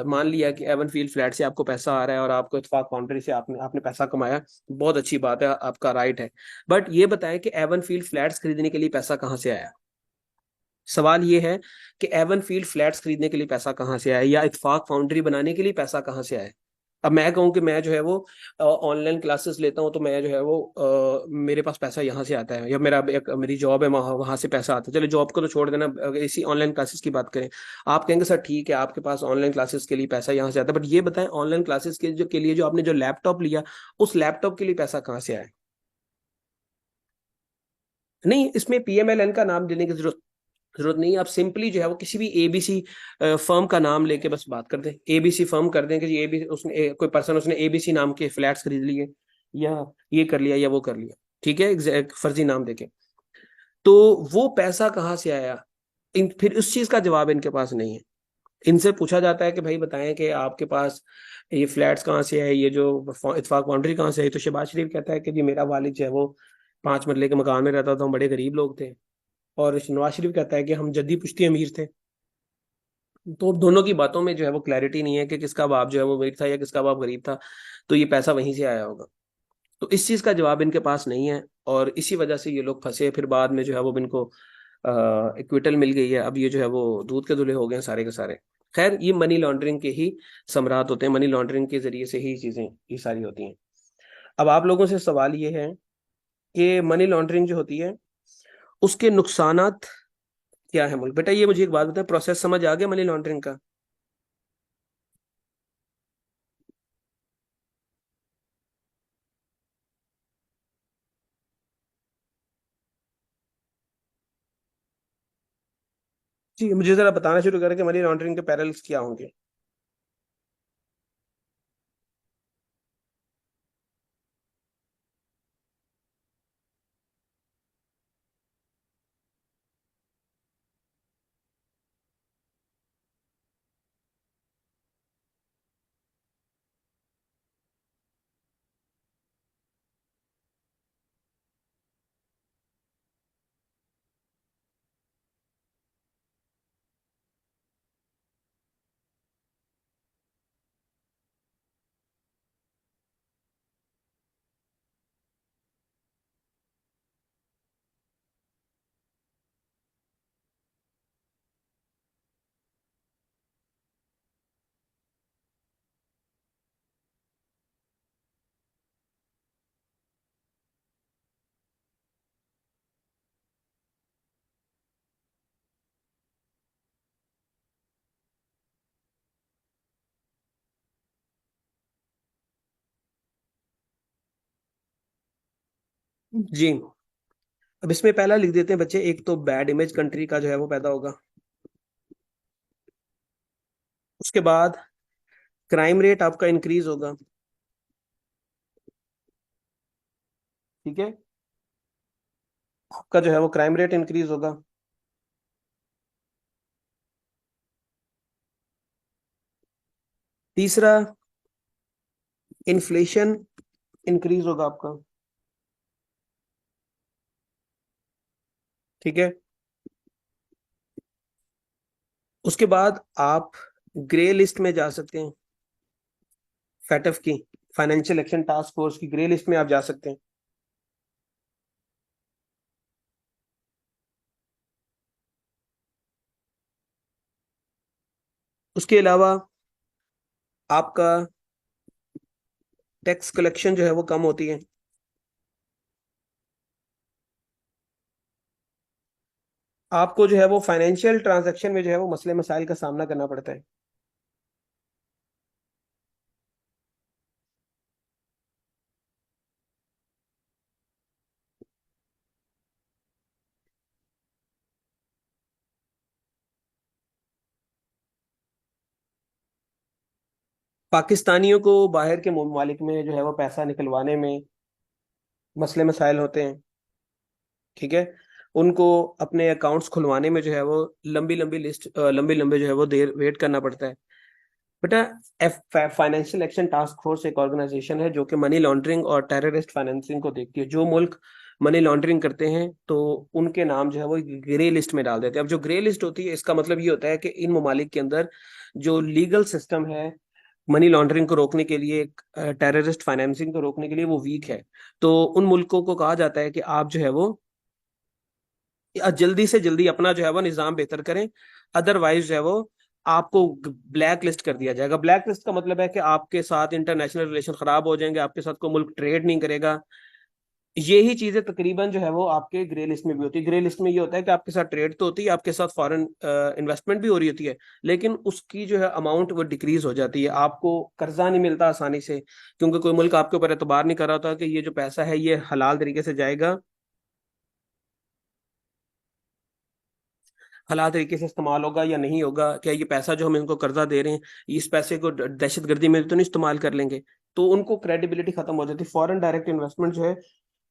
मान लिया कि एवन फील्ड फ्लैट से आपको पैसा आ रहा है और आपको इत्तेफाक फाउंड्री से आपने आपने पैसा कमाया, बहुत अच्छी बात है, आपका राइट है। बट ये बताएं कि एवन फील्ड फ्लैट्स खरीदने के लिए पैसा कहाँ से आया? सवाल ये है कि एवन फील्ड फ्लैट्स खरीदने के लिए पैसा कहाँ से आया, या इत्तेफाक फाउंड्री बनाने के लिए पैसा कहाँ से आया? अब मैं कहूँ कि मैं जो है वो ऑनलाइन क्लासेस लेता हूँ, तो मैं जो है वो मेरे पास पैसा यहाँ से आता है, या मेरा एक मेरी जॉब है, वहाँ वहाँ से पैसा आता है। चलो जॉब को तो छोड़ देना, अगर इसी ऑनलाइन क्लासेस की बात करें, आप कहेंगे सर ठीक है आपके पास ऑनलाइन क्लासेस के लिए पैसा यहाँ से आता है, बट ये बताएं ऑनलाइन क्लासेस के लिए जो आपने जो लैपटॉप लिया, उस लैपटॉप के लिए पैसा कहाँ से आया? नहीं, इसमें पीएमएलएन का नाम देने की जरूरत नहीं है। आप सिंपली जो है वो किसी भी एबीसी फर्म का नाम लेके बस बात कर दें, एबीसी फर्म कर दें कि जी एबीसी, उसने कोई पर्सन उसने एबीसी नाम के फ्लैट्स खरीद लिए, या ये कर लिया या वो कर लिया, ठीक है, एक फर्जी नाम देके, तो वो पैसा कहाँ से आया? फिर उस चीज का जवाब इनके पास नहीं है। इनसे पूछा जाता है कि भाई बताएं कि आपके पास ये फ्लैट्स कहाँ से है, ये जो इत्फाक बाउंड्री कहाँ से है, तो शहबाज शरीफ कहता है कि जी मेरा वालिद जो है वो 5 मरले के मकान में रहता था, हम बड़े गरीब लोग थे। और नवाज शरीफ कहता है कि हम जद्दी पुश्ती अमीर थे। तो दोनों की बातों में जो है वो क्लैरिटी नहीं है कि किसका बाप जो है वो अमीर था या किसका बाप गरीब था, तो ये पैसा वहीं से आया होगा। तो इस चीज का जवाब इनके पास नहीं है, और इसी वजह से ये लोग फंसे। फिर बाद में जो है वो इनको इक्विटल मिल गई है, अब ये जो है वो दूध के धुले हो गए हैं सारे के सारे। खैर, ये मनी लॉन्ड्रिंग के ही सम्राट होते हैं, मनी लॉन्ड्रिंग के जरिए से ही चीजें ये सारी होती हैं। अब आप लोगों से सवाल ये है कि मनी लॉन्ड्रिंग जो होती है उसके नुकसानात क्या है मुल्क? बेटा ये मुझे एक बात बताएं, प्रोसेस समझ आ गया मनी लॉन्ड्रिंग का? जी, मुझे जरा बताना शुरू करें कि मनी लॉन्ड्रिंग के पैरल्स क्या होंगे। जी, अब इसमें पहला लिख देते हैं बच्चे, एक तो बैड इमेज कंट्री का जो है वो पैदा होगा। उसके बाद क्राइम रेट आपका इंक्रीज होगा। ठीक है, आपका जो है वो क्राइम रेट इंक्रीज होगा। तीसरा, इन्फ्लेशन इंक्रीज होगा आपका। ठीक है, उसके बाद आप ग्रे लिस्ट में जा सकते हैं, फैटफ की, फाइनेंशियल एक्शन टास्क फोर्स की ग्रे लिस्ट में आप जा सकते हैं। उसके अलावा आपका टैक्स कलेक्शन जो है वो कम होती है। आपको जो है वो फाइनेंशियल ट्रांजैक्शन में जो है वो मसले मसाइल का सामना करना पड़ता है। पाकिस्तानियों को बाहर के ममालिक में जो है वो पैसा निकलवाने में मसले मसाइल होते हैं। ठीक है, उनको अपने अकाउंट्स खुलवाने में जो है वो लंबी लंबी लिस्ट, लंबे लंबे जो है वो देर वेट करना पड़ता है। बेटा, फाइनेंशियल एक्शन टास्क फोर्स एक ऑर्गेनाइजेशन है जो कि मनी लॉन्ड्रिंग और टेररिस्ट फाइनेंसिंग को देखती है। जो मुल्क मनी लॉन्ड्रिंग करते हैं तो उनके नाम जो है वो ग्रे लिस्ट में डाल देते हैं। अब जो ग्रे लिस्ट होती है, इसका मतलब ये होता है कि इन ममालिक के अंदर जो लीगल सिस्टम है मनी लॉन्ड्रिंग को रोकने के लिए, टेररिस्ट फाइनेंसिंग को रोकने के लिए, वो वीक है। तो उन मुल्कों को कहा जाता है कि आप जो है वो जल्दी से जल्दी अपना जो है वो निज़ाम बेहतर करें, अदरवाइज जो है वो आपको ब्लैक लिस्ट कर दिया जाएगा। ब्लैक लिस्ट का मतलब है कि आपके साथ इंटरनेशनल रिलेशन खराब हो जाएंगे, आपके साथ कोई मुल्क ट्रेड नहीं करेगा। यही चीजें तकरीबन जो है वो आपके ग्रे लिस्ट में भी होती है। ग्रे लिस्ट में ये होता है कि आपके साथ ट्रेड तो होती है, आपके साथ फॉरेन इन्वेस्टमेंट भी हो रही होती है, लेकिन उसकी जो है अमाउंट वो डिक्रीज हो जाती है, आपको कर्जा नहीं मिलता आसानी से, क्योंकि कोई मुल्क आपके ऊपर एतबार नहीं कर रहा होता कि ये जो पैसा है ये हलाल तरीके से जाएगा, हलाल तरीके से इस्तेमाल होगा या नहीं होगा, क्या ये पैसा जो हम इनको कर्जा दे रहे हैं इस पैसे को दहशतगर्दी में तो नहीं इस्तेमाल कर लेंगे। तो उनको क्रेडिबिलिटी खत्म हो जाती है, फॉरेन डायरेक्ट इन्वेस्टमेंट जो है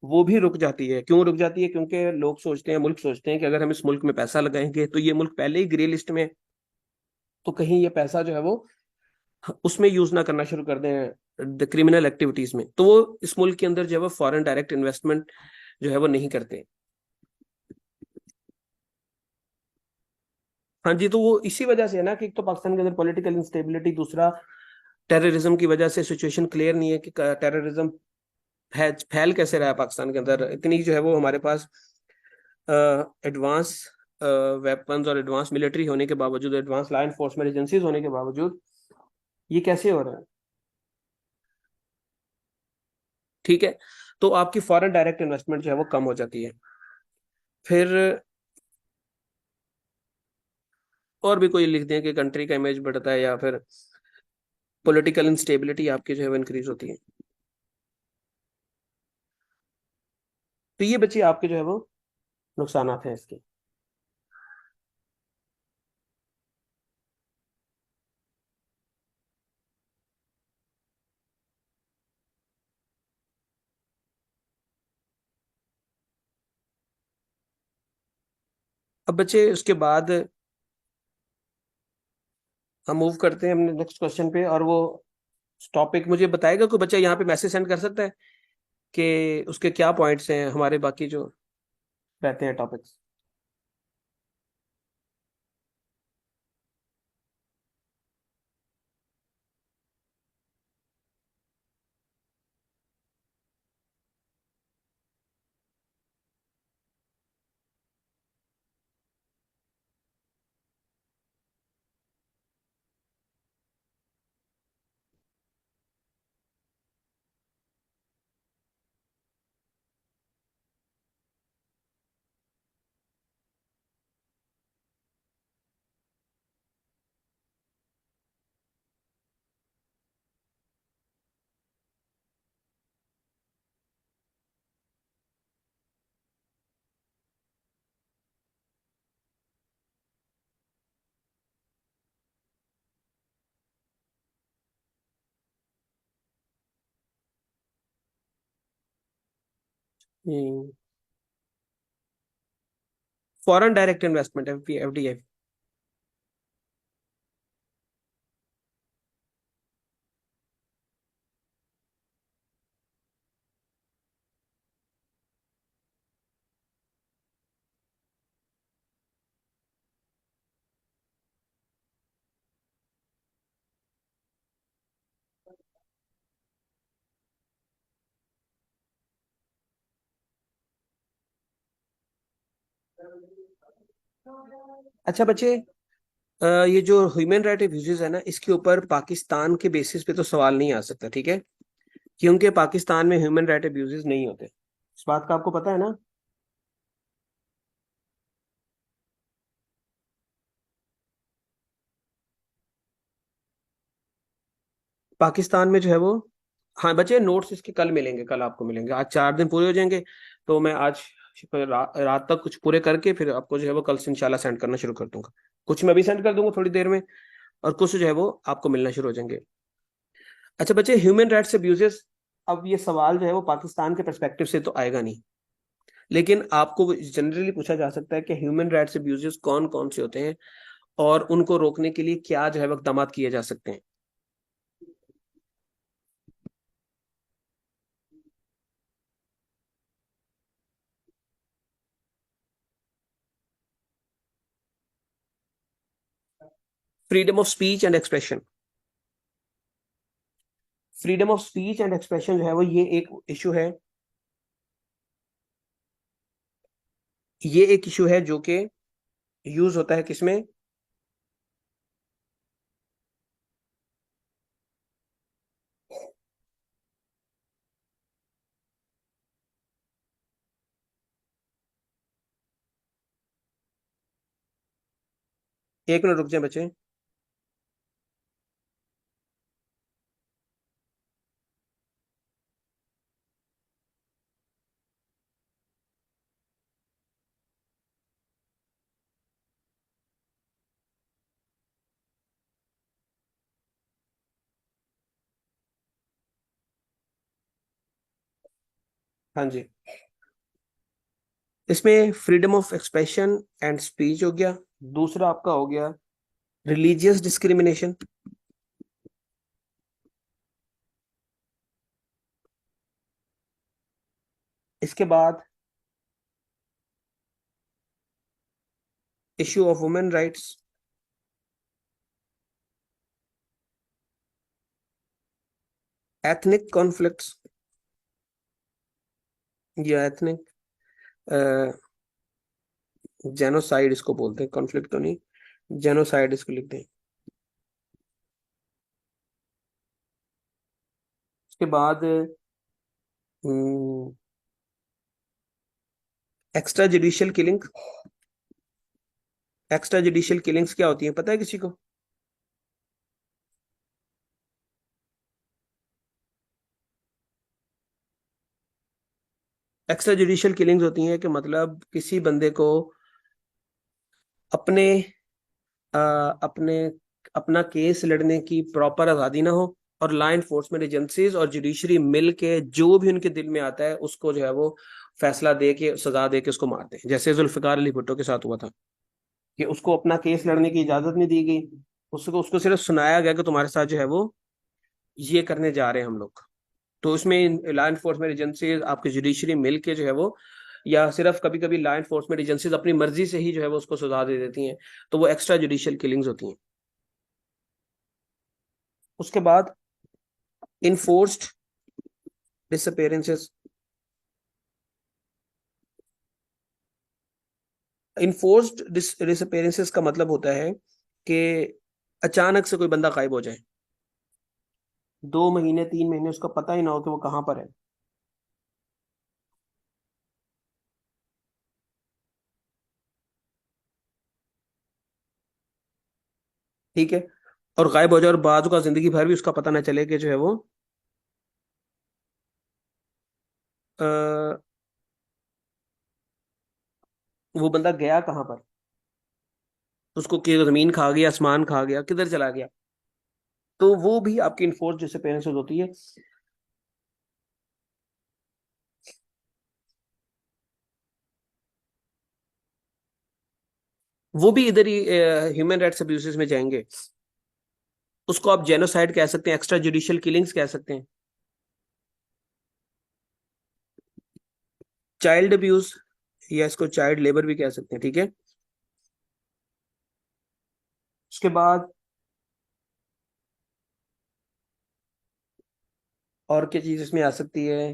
वो भी रुक जाती है। क्यों रुक जाती है? क्योंकि लोग सोचते हैं, मुल्क सोचते हैं कि अगर हम इस मुल्क में पैसा लगाएंगे तो ये मुल्क पहले ही ग्रे लिस्ट में है, तो कहीं ये पैसा जो है वो उसमें यूज ना करना शुरू कर दें क्रिमिनल एक्टिविटीज में, तो वो इस मुल्क के अंदर जो है वो फॉरेन डायरेक्ट इन्वेस्टमेंट जो है वो नहीं करते। हाँ जी, तो वो इसी वजह से है ना कि एक तो पाकिस्तान के अंदर पॉलिटिकल इंस्टेबिलिटी, दूसरा टेररिज्म की वजह से सिचुएशन क्लियर नहीं है कि टेररिज्म है फैल कैसे रहा है पाकिस्तान के अंदर। इतनी जो है वो हमारे पास एडवांस वेपन्स और एडवांस मिलिट्री होने के बावजूद, एडवांस लॉ एनफोर्समेंट एजेंसीज होने के बावजूद ये कैसे हो रहा है? ठीक है, तो आपकी फॉरेन डायरेक्ट इन्वेस्टमेंट जो है वो कम हो जाती है। फिर और भी कोई लिख दें कि कंट्री का इमेज बढ़ता है, या फिर पॉलिटिकल इंस्टेबिलिटी आपकी जो है वो इंक्रीज होती है। तो ये बच्चे आपके जो है वो नुकसान हैं इसके। अब बच्चे उसके बाद हम मूव करते हैं अपने नेक्स्ट क्वेश्चन पे, और वो टॉपिक मुझे बताएगा कोई बच्चा यहाँ पे मैसेज सेंड कर सकता है कि उसके क्या पॉइंट्स हैं हमारे बाकी जो रहते हैं topics. Foreign direct investment, FDI. अच्छा बच्चे, ये जो ह्यूमन राइट अब्यूजेस है ना, इसके ऊपर पाकिस्तान के बेसिस पे तो सवाल नहीं आ सकता, ठीक है, क्योंकि पाकिस्तान में ह्यूमन राइट अब्यूजेस नहीं होते। इस बात का आपको पता है ना? पाकिस्तान में जो है वो, हाँ बच्चे नोट्स इसके कल मिलेंगे, कल आपको मिलेंगे, आज 4 दिन पूरे हो जाएंगे, तो मैं आज रात तक कुछ पूरे करके फिर आपको जो है वो कल से इंशाल्लाह सेंड करना शुरू कर दूंगा। कुछ मैं भी सेंड कर दूंगा थोड़ी देर में, और कुछ जो है वो आपको मिलना शुरू हो जाएंगे। अच्छा बच्चे, ह्यूमन राइट्स अब्यूजेस, अब ये सवाल जो है वो पाकिस्तान के पर्सपेक्टिव से तो आएगा नहीं, लेकिन आपको जनरली पूछा जा सकता है कि ह्यूमन राइट्स अब्यूजेस कौन कौन से होते हैं और उनको रोकने के लिए क्या जो है वो इकदाम किए जा सकते हैं। Freedom of speech and expression, freedom of speech and expression जो है वो ये एक इशू है, ये एक इशू है जो कि यूज होता है किसमें? एक मिनट रुक जाए बच्चे। हाँ जी। इसमें freedom of expression and speech हो गया। दूसरा आपका हो गया रिलीजियस डिस्क्रिमिनेशन। इसके बाद issue of women rights. Ethnic conflicts या एथनिक जेनोसाइड इसको बोलते हैं, कॉन्फ्लिक्ट तो नहीं, जेनोसाइड इसको लिखते हैं। उसके बाद extra judicial killing. Extra judicial killings क्या होती है पता है किसी को? एक्स्ट्रा जुडिशियल किलिंग्स होती हैं कि मतलब किसी बंदे को अपने अ, अपने अपना केस लड़ने की प्रॉपर आजादी ना हो, और लॉ इन्फोर्समेंट एजेंसीज और जुडिशरी मिल के जो भी उनके दिल में आता है उसको जो है वो फैसला दे के सजा दे के उसको मार दे, जैसे जुल्फिकार अली भुट्टो के साथ हुआ था कि उसको अपना केस लड़ने की इजाजत नहीं दी गई। उसको उसको सिर्फ सुनाया गया कि तुम्हारे साथ जो है वो ये करने जा रहे हैं हम लोग। तो उसमें लॉ इन्फोर्समेंट एजेंसीज आपकी जुडिशरी मिल के जो है वो, या सिर्फ कभी कभी लॉ इन्फोर्समेंट एजेंसीज अपनी मर्जी से ही जो है वो उसको सजा दे देती हैं, तो वो एक्स्ट्रा जुडिशियल किलिंग्स होती हैं। उसके बाद इनफोर्स्ड डिसअपेयरेंसेस। इनफोर्स्ड डिसअपेयरेंसेस का मतलब होता है कि अचानक से कोई बंदा गायब हो जाए, 2 महीने 3 महीने उसका पता ही ना हो कि वो कहाँ पर है। ठीक है। और गायब हो जाए और बाद का जिंदगी भर भी उसका पता ना चले कि जो है वो बंदा गया कहाँ पर, उसको कि जमीन खा गया, आसमान खा गया, किधर चला गया। तो वो भी आपकी इनफोर्स डिसअपेयरेंसेस होती है। वो भी इधर ही ह्यूमन राइट्स अब्यूजेस में जाएंगे। उसको आप जेनोसाइड कह सकते हैं, एक्स्ट्रा जुडिशियल किलिंग्स कह सकते हैं, चाइल्ड अब्यूज, या इसको चाइल्ड लेबर भी कह सकते हैं। ठीक है। उसके बाद और क्या चीज इसमें आ सकती है?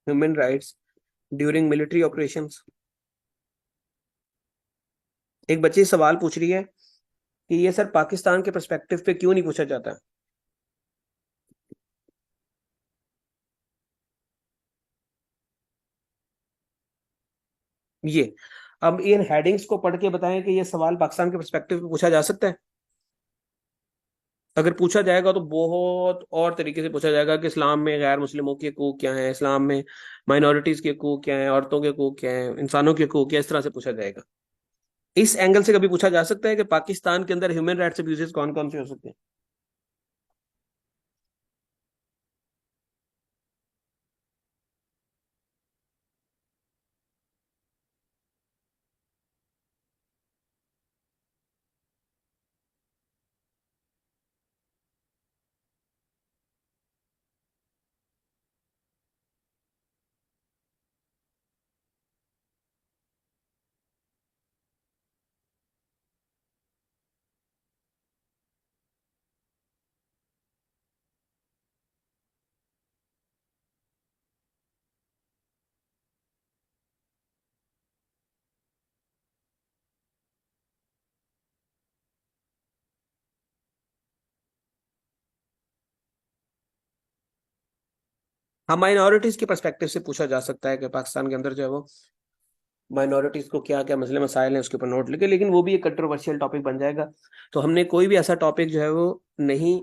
Human rights during military operations. एक बच्ची सवाल पूछ रही है कि ये सर पाकिस्तान के पर्सपेक्टिव पे क्यों नहीं पूछा जाता? ये अब इन हेडिंग्स को पढ़ के बताएं कि ये सवाल पाकिस्तान के पर्सपेक्टिव पे पूछा जा सकता है। अगर पूछा जाएगा तो बहुत और तरीके से पूछा जाएगा कि इस्लाम में गैर मुस्लिमों के हकूक क्या हैं, इस्लाम में माइनॉरिटीज के हकूक क्या हैं, औरतों के हकूक क्या हैं, इंसानों के हकूक क्या हैं, इस तरह से पूछा जाएगा। इस एंगल से कभी पूछा जा सकता है कि पाकिस्तान के अंदर ह्यूमन राइट्स अब्यूजेस कौन कौन से हो सकते हैं। हाँ, माइनॉरिटीज के पर्सपेक्टिव से पूछा जा सकता है कि पाकिस्तान के अंदर जो है वो माइनॉरिटीज को क्या क्या मसले मसाइल हैं उसके ऊपर नोट लिखे, लेकिन वो भी एक कंट्रोवर्शियल टॉपिक बन जाएगा। तो हमने कोई भी ऐसा टॉपिक जो है वो नहीं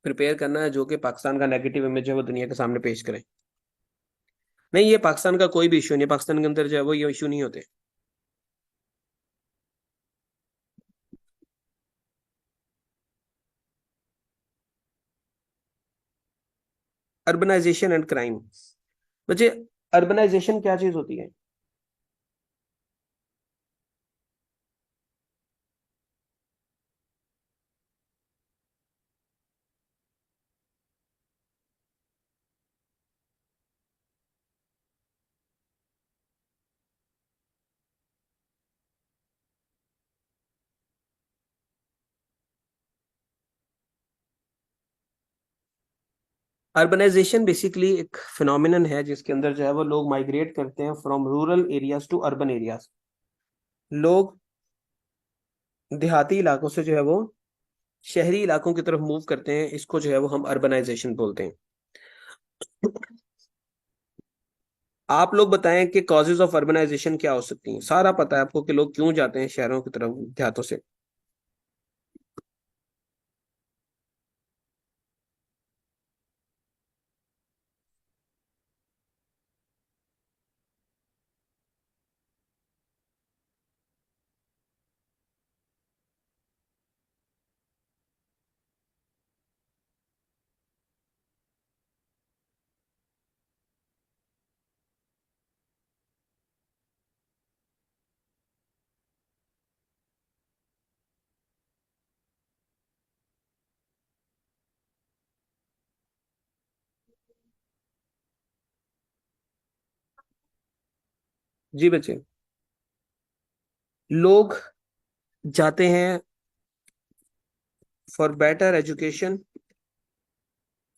प्रिपेयर करना है जो कि पाकिस्तान का नेगेटिव इमेज जो है वो दुनिया के सामने पेश करें। नहीं, ये पाकिस्तान का कोई भी इशू नहीं है, पाकिस्तान के अंदर जो है वो ये इशू नहीं होते। Urbanisation and crime. बच्चे, अर्बनाइजेशन क्या चीज होती है? अर्बनाइजेशन बेसिकली एक फिनोमिनन है जिसके अंदर जो है वो लोग माइग्रेट करते हैं from rural areas to urban areas. लोग देहाती इलाकों से जो है वो शहरी इलाकों की तरफ मूव करते हैं, इसको जो है वो हम अर्बनाइजेशन बोलते हैं। आप लोग बताएं कि कॉजेज ऑफ अर्बनाइजेशन क्या हो सकती हैं? सारा पता है आपको कि लोग क्यों जाते हैं शहरों की तरफ देहातों से। जी बच्चे, लोग जाते हैं फॉर बेटर एजुकेशन,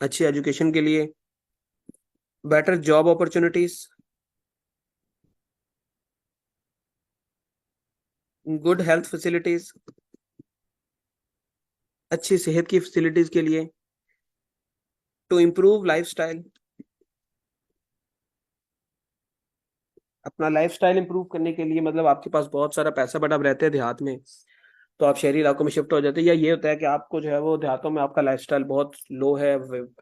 अच्छी एजुकेशन के लिए, better job opportunities, good health facilities, अच्छी सेहत की फैसिलिटीज के लिए, टू इम्प्रूव लाइफस्टाइल, अपना लाइफस्टाइल इंप्रूव करने के लिए। मतलब आपके पास बहुत सारा पैसा बट आप रहते हैं देहात में, तो आप शहरी इलाकों में शिफ्ट हो जाते हैं। या ये होता है कि आपको जो है वो देहातों में आपका लाइफस्टाइल बहुत लो है,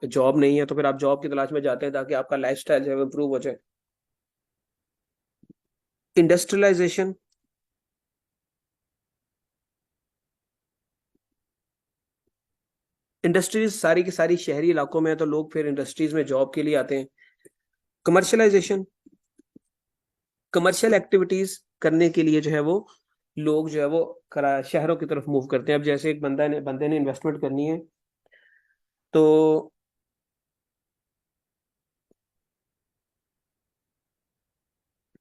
जॉब नहीं है, तो फिर आप जॉब की तलाश में जाते हैं ताकि आपका लाइफस्टाइल जो है वो इंप्रूव हो जाए। इंडस्ट्रियलाइजेशन। इंडस्ट्रीज सारी की सारी शहरी इलाकों में है, तो लोग फिर इंडस्ट्रीज में जॉब के लिए आते हैं। कमर्शलाइजेशन, कमर्शियल एक्टिविटीज करने के लिए जो है वो लोग जो है वो शहरों की तरफ मूव करते हैं। अब जैसे एक बंदे ने इन्वेस्टमेंट करनी है, तो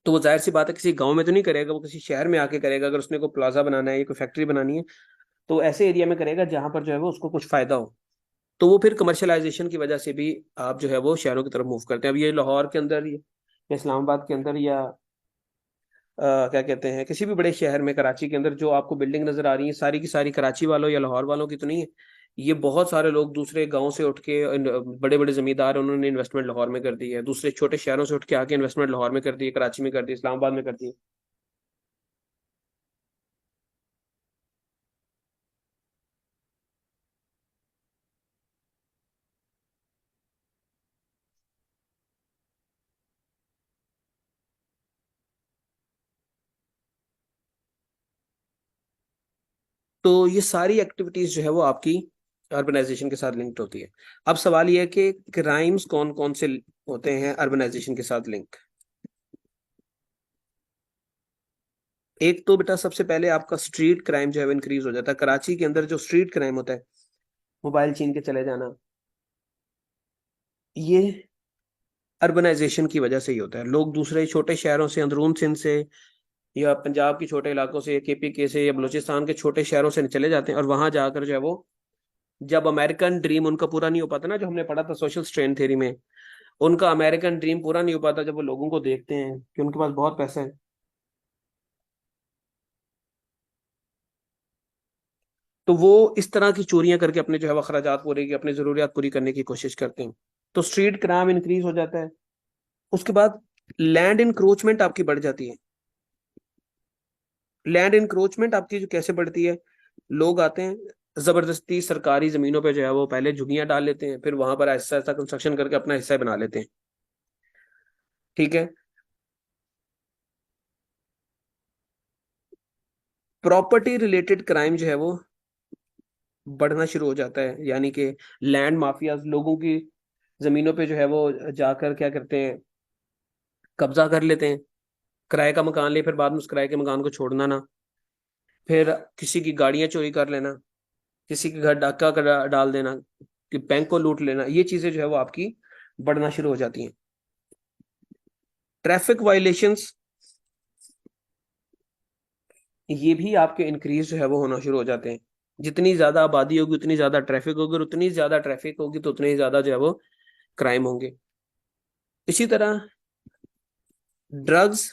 वो जाहिर सी बात है किसी गांव में तो नहीं करेगा, वो किसी शहर में आके करेगा। अगर उसने कोई प्लाजा बनाना है या कोई फैक्ट्री बनानी है, तो ऐसे एरिया में करेगा जहां पर जो है वो उसको कुछ फायदा हो। तो वो फिर कमर्शलाइजेशन की वजह से भी आप जो है वो शहरों की तरफ मूव करते हैं। अब ये लाहौर के अंदर या इस्लामाबाद के अंदर या क्या कहते हैं, किसी भी बड़े शहर में, कराची के अंदर जो आपको बिल्डिंग नजर आ रही है, सारी की सारी कराची वालों या लाहौर वालों की तो नहीं है। ये बहुत सारे लोग दूसरे गांव से उठ के, बड़े बड़े जमींदार, उन्होंने इन्वेस्टमेंट लाहौर में कर दी है। दूसरे छोटे शहरों से उठ के आके इन्वेस्टमेंट लाहौर में कर दी है, कराची में कर दी, इस्लामाबाद में कर दी है। तो ये सारी एक्टिविटीज जो है वो आपकी अर्बनाइजेशन के साथ लिंक्ड होती है। अब सवाल ये है कि क्राइम्स कौन कौन से होते हैं अर्बनाइजेशन के साथ लिंक। एक तो बेटा सबसे पहले आपका स्ट्रीट क्राइम जो है वो इंक्रीज हो जाता है। कराची के अंदर जो स्ट्रीट क्राइम होता है, मोबाइल छीन के चले जाना, ये अर्बनाइजेशन की वजह से ही होता है। लोग दूसरे छोटे शहरों से, अंदरून सिंध से या पंजाब के छोटे इलाकों से या केपीके से या बलूचिस्तान के छोटे शहरों से चले जाते हैं, और वहां जाकर जो है वो, जब अमेरिकन ड्रीम उनका पूरा नहीं हो पाता ना, जो हमने पढ़ा था सोशल स्ट्रेन थ्योरी में, उनका अमेरिकन ड्रीम पूरा नहीं हो पाता जब वो लोगों को देखते हैं कि उनके पास बहुत पैसा है, तो वो इस तरह की चोरियां करके अपने जो है वो अखराजात पूरे की, अपनी जरूरियात पूरी करने की कोशिश करते हैं। तो स्ट्रीट क्राइम इंक्रीज हो जाता है। उसके बाद लैंड इंक्रोचमेंट आपकी बढ़ जाती है। लैंड इंक्रोचमेंट आपकी जो कैसे बढ़ती है, लोग आते हैं जबरदस्ती सरकारी जमीनों पे जो है वो पहले झुग्गियां डाल लेते हैं, फिर वहां पर ऐसा ऐसा कंस्ट्रक्शन करके अपना हिस्सा बना लेते हैं। ठीक है। प्रॉपर्टी रिलेटेड क्राइम जो है वो बढ़ना शुरू हो जाता है, यानी कि लैंड माफियाज लोगों की जमीनों पे जो है वो जाकर क्या करते हैं, कब्जा कर लेते हैं। किराए का मकान ले, फिर बाद में उस किराए के मकान को छोड़ना ना, फिर किसी की गाड़ियां चोरी कर लेना, किसी के घर डाका डाल देना, कि बैंक को लूट लेना, ये चीजें जो है वो आपकी बढ़ना शुरू हो जाती हैं। ट्रैफिक वायलेशंस, ये भी आपके इंक्रीज जो है वो होना शुरू हो जाते हैं। जितनी ज्यादा आबादी होगी उतनी ज्यादा ट्रैफिक होगी, और उतनी ज्यादा ट्रैफिक होगी तो उतने ही ज्यादा जो है वो क्राइम होंगे। इसी तरह ड्रग्स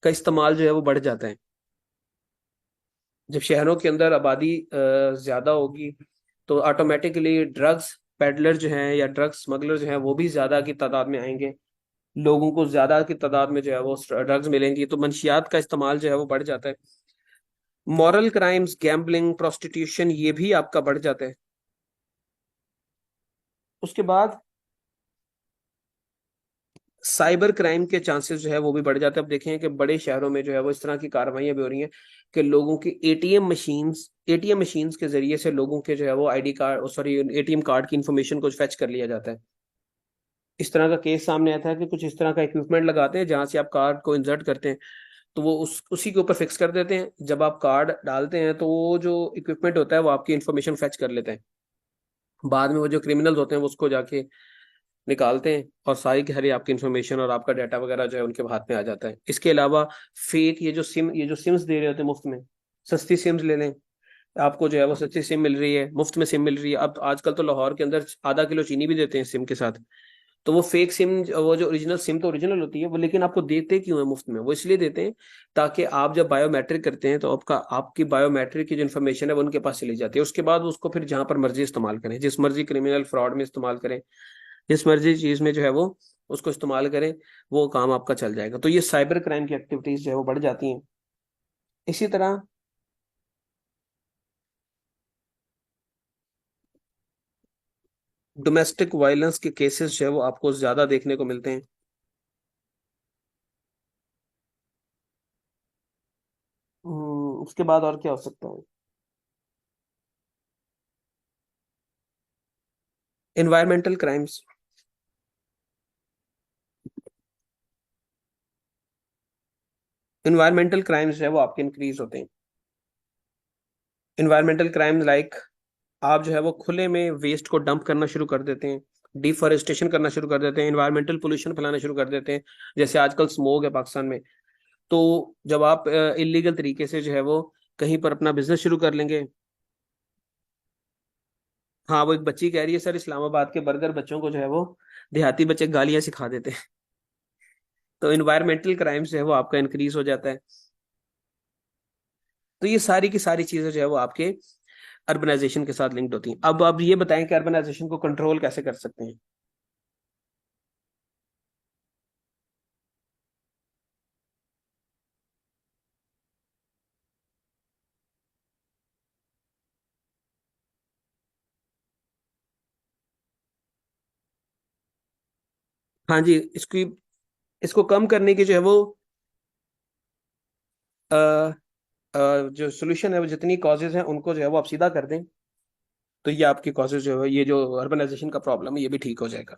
का इस्तेमाल जो है वो बढ़ जाता है। जब शहरों के अंदर आबादी ज्यादा होगी तो ऑटोमेटिकली ड्रग्स पेडलर जो हैं या ड्रग्स स्मगलर जो हैं वो भी ज्यादा की तादाद में आएंगे। लोगों को ज्यादा की तादाद में जो है वो ड्रग्स मिलेंगी, तो मंशियात का इस्तेमाल जो है वो बढ़ जाता है। मॉरल क्राइम्स, गैम्बलिंग, प्रोस्टिट्यूशन, ये भी आपका बढ़ जाता है। उसके बाद साइबर क्राइम के चांसेस जो है वो भी बढ़ जाते हैं। अब देखें कि बड़े शहरों में जो है वो इस तरह की कार्रवाइयां भी हो रही हैं कि लोगों की एटीएम मशीन्स के जरिए से लोगों के जो है वो ID card, sorry, ATM card की इंफॉर्मेशन को फैच कर लिया जाता है। इस तरह का केस सामने आया था कि कुछ इस तरह का इक्विपमेंट लगाते हैं जहां से आप कार्ड को इंसर्ट करते हैं, तो वो उसी के ऊपर फिक्स कर देते हैं। जब आप कार्ड डालते हैं तो वो जो इक्विपमेंट होता है वो आपकी इन्फॉर्मेशन फैच कर लेता है। बाद में वो जो क्रिमिनल्स होते हैं वो उसको जाके निकालते हैं, और सारी की सारी आपकी इन्फॉर्मेशन और आपका डाटा वगैरह जो है उनके हाथ में आ जाता है। इसके अलावा फेक ये जो सिम्स दे रहे होते हैं मुफ्त में, सस्ती सिम्स ले लें, आपको जो है वो सस्ती सिम मिल रही है, मुफ्त में सिम मिल रही है। अब आजकल तो लाहौर के अंदर आधा किलो चीनी भी देते हैं सिम के साथ। तो वो फेक सिम, वो जो ओरिजिनल सिम तो ओरिजिनल होती है वो, लेकिन आपको देते क्यों है मुफ्त में? वो इसलिए देते हैं ताकि आप जब बायोमेट्रिक करते हैं तो आपकी बायोमेट्रिक की जो इन्फॉर्मेशन है वो उनके पास चली जाती है। उसके बाद वो उसको फिर जहां पर मर्जी इस्तेमाल करें, जिस मर्जी क्रिमिनल फ्रॉड में इस्तेमाल करें, जिस मर्जी चीज में जो है वो उसको इस्तेमाल करें, वो काम आपका चल जाएगा। तो ये साइबर क्राइम की एक्टिविटीज जो है वो बढ़ जाती हैं। इसी तरह डोमेस्टिक वायलेंस के केसेस जो है वो आपको ज्यादा देखने को मिलते हैं। उसके बाद और क्या हो सकता है? Environmental crimes. इन्वायरमेंटल क्राइम्स जो है वो आपके इंक्रीज होते हैं। इन्वायरमेंटल क्राइम लाइक, आप जो है वो खुले में वेस्ट को डंप करना शुरू कर देते हैं, डिफॉरेस्टेशन करना शुरू कर देते हैं, इन्वायरमेंटल पोल्यूशन फैलाना शुरू कर देते हैं। जैसे आजकल स्मोक है पाकिस्तान में, तो जब आप इलीगल तरीके से जो है वो कहीं पर अपना बिजनेस शुरू कर लेंगे। हाँ, वो एक बच्ची कह रही है सर, इस्लामाबाद के बर्गर बच्चों को जो है वो देहाती बच्चे गालियां सिखा देते हैं। तो इन्वायरमेंटल क्राइम जो है वो आपका इंक्रीज हो जाता है। तो ये सारी की सारी चीजें जो है वो आपके अर्बनाइजेशन के साथ लिंक्ड होती हैं। अब आप ये बताएं कि अर्बनाइजेशन को कंट्रोल कैसे कर सकते हैं? हाँ जी, इसको कम करने की जो है वो अ, जो सोल्यूशन है वो, जितनी कॉजेज हैं उनको जो है वो आप सीधा कर दें, तो ये आपकी कॉजेज जो है, ये जो अर्बनाइजेशन का प्रॉब्लम है, ये भी ठीक हो जाएगा।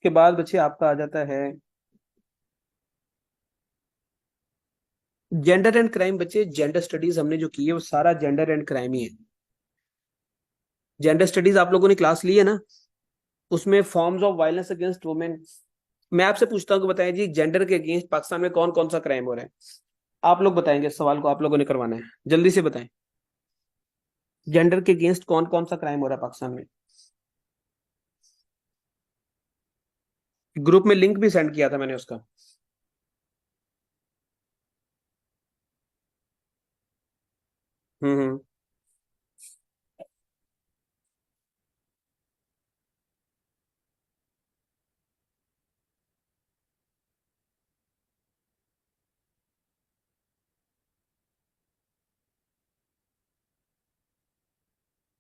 उसके बाद बच्चे आपका आ जाता है जेंडर एंड क्राइम। बच्चे जेंडर स्टडीज हमने जो की है वो सारा जेंडर एंड क्राइम ही है। जेंडर स्टडीज आप लोगों ने क्लास ली है ना, उसमें forms of violence against women. मैं आपसे पूछता हूँ कि बताएं जी, जेंडर के अगेंस्ट पाकिस्तान में कौन कौन सा क्राइम हो रहा है? आप लोग बताएंगे, इस सवाल को आप लोगों ने करवाना है, जल्दी से बताएं। जेंडर के अगेंस्ट कौन कौन सा क्राइम हो रहा है पाकिस्तान में? ग्रुप में लिंक भी सेंड किया था मैंने उसका। हम्म।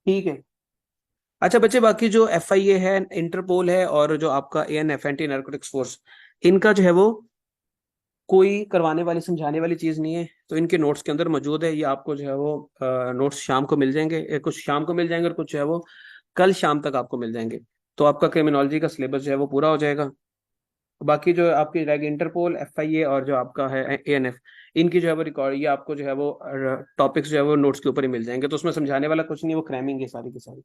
ठीक है। अच्छा बच्चे, बाकी जो FIA है, इंटरपोल है, और जो आपका ANF एंटी नारकोटिक्स फोर्स, इनका जो है वो कोई करवाने वाली समझाने वाली चीज नहीं है, तो इनके नोट्स के अंदर मौजूद है। ये आपको जो है वो नोट्स शाम को मिल जाएंगे, कुछ शाम को मिल जाएंगे और कुछ जो है वो कल शाम तक आपको मिल जाएंगे। तो आपका क्रिमिनोलॉजी का सिलेबस जो है वो पूरा हो जाएगा। बाकी जो आपकी रहेगी इंटरपोल, FIA और जो आपका है ANF, इनकी जो है वो रिकॉर्ड, ये आपको जो है वो टॉपिक्स जो है वो नोट्स के ऊपर ही मिल जाएंगे। तो उसमें समझाने वाला कुछ नहीं, वो क्रैमिंग है सारी की सारी।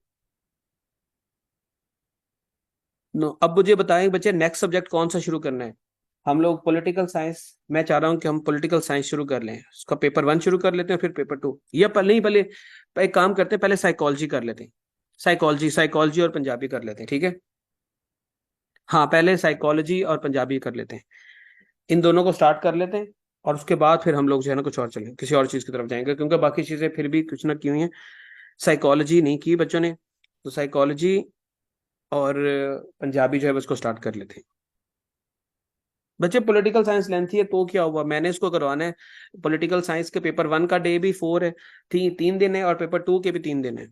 नो, अब मुझे बताएं बच्चे, नेक्स्ट सब्जेक्ट कौन सा शुरू करना है? हम लोग पॉलिटिकल साइंस, मैं चाह रहा हूँ कि हम पॉलिटिकल साइंस शुरू कर लें। उसका पेपर 1 शुरू कर लेते हैं, फिर पेपर 2, या पहले नहीं, पहले एक काम करते हैं, पहले साइकोलॉजी कर लेते हैं। साइकोलॉजी साइकोलॉजी और पंजाबी कर लेते हैं, ठीक है? हाँ, पहले साइकोलॉजी और पंजाबी कर लेते हैं, इन दोनों को स्टार्ट कर लेते हैं। और उसके बाद फिर हम लोग जो है ना कुछ और चलें, किसी और चीज़ की तरफ जाएंगे, क्योंकि बाकी चीज़ें फिर भी कुछ ना की हुई हैं। साइकोलॉजी नहीं की बच्चों ने, तो साइकोलॉजी और पंजाबी जो है उसको स्टार्ट कर लेते हैं। बच्चे पॉलिटिकल साइंस लेंथी है तो क्या हुआ, मैंने इसको करवाना है। पॉलिटिकल साइंस के पेपर 1 का डे भी 4 है, 3 दिन है, और पेपर 2 के भी 3 दिन है।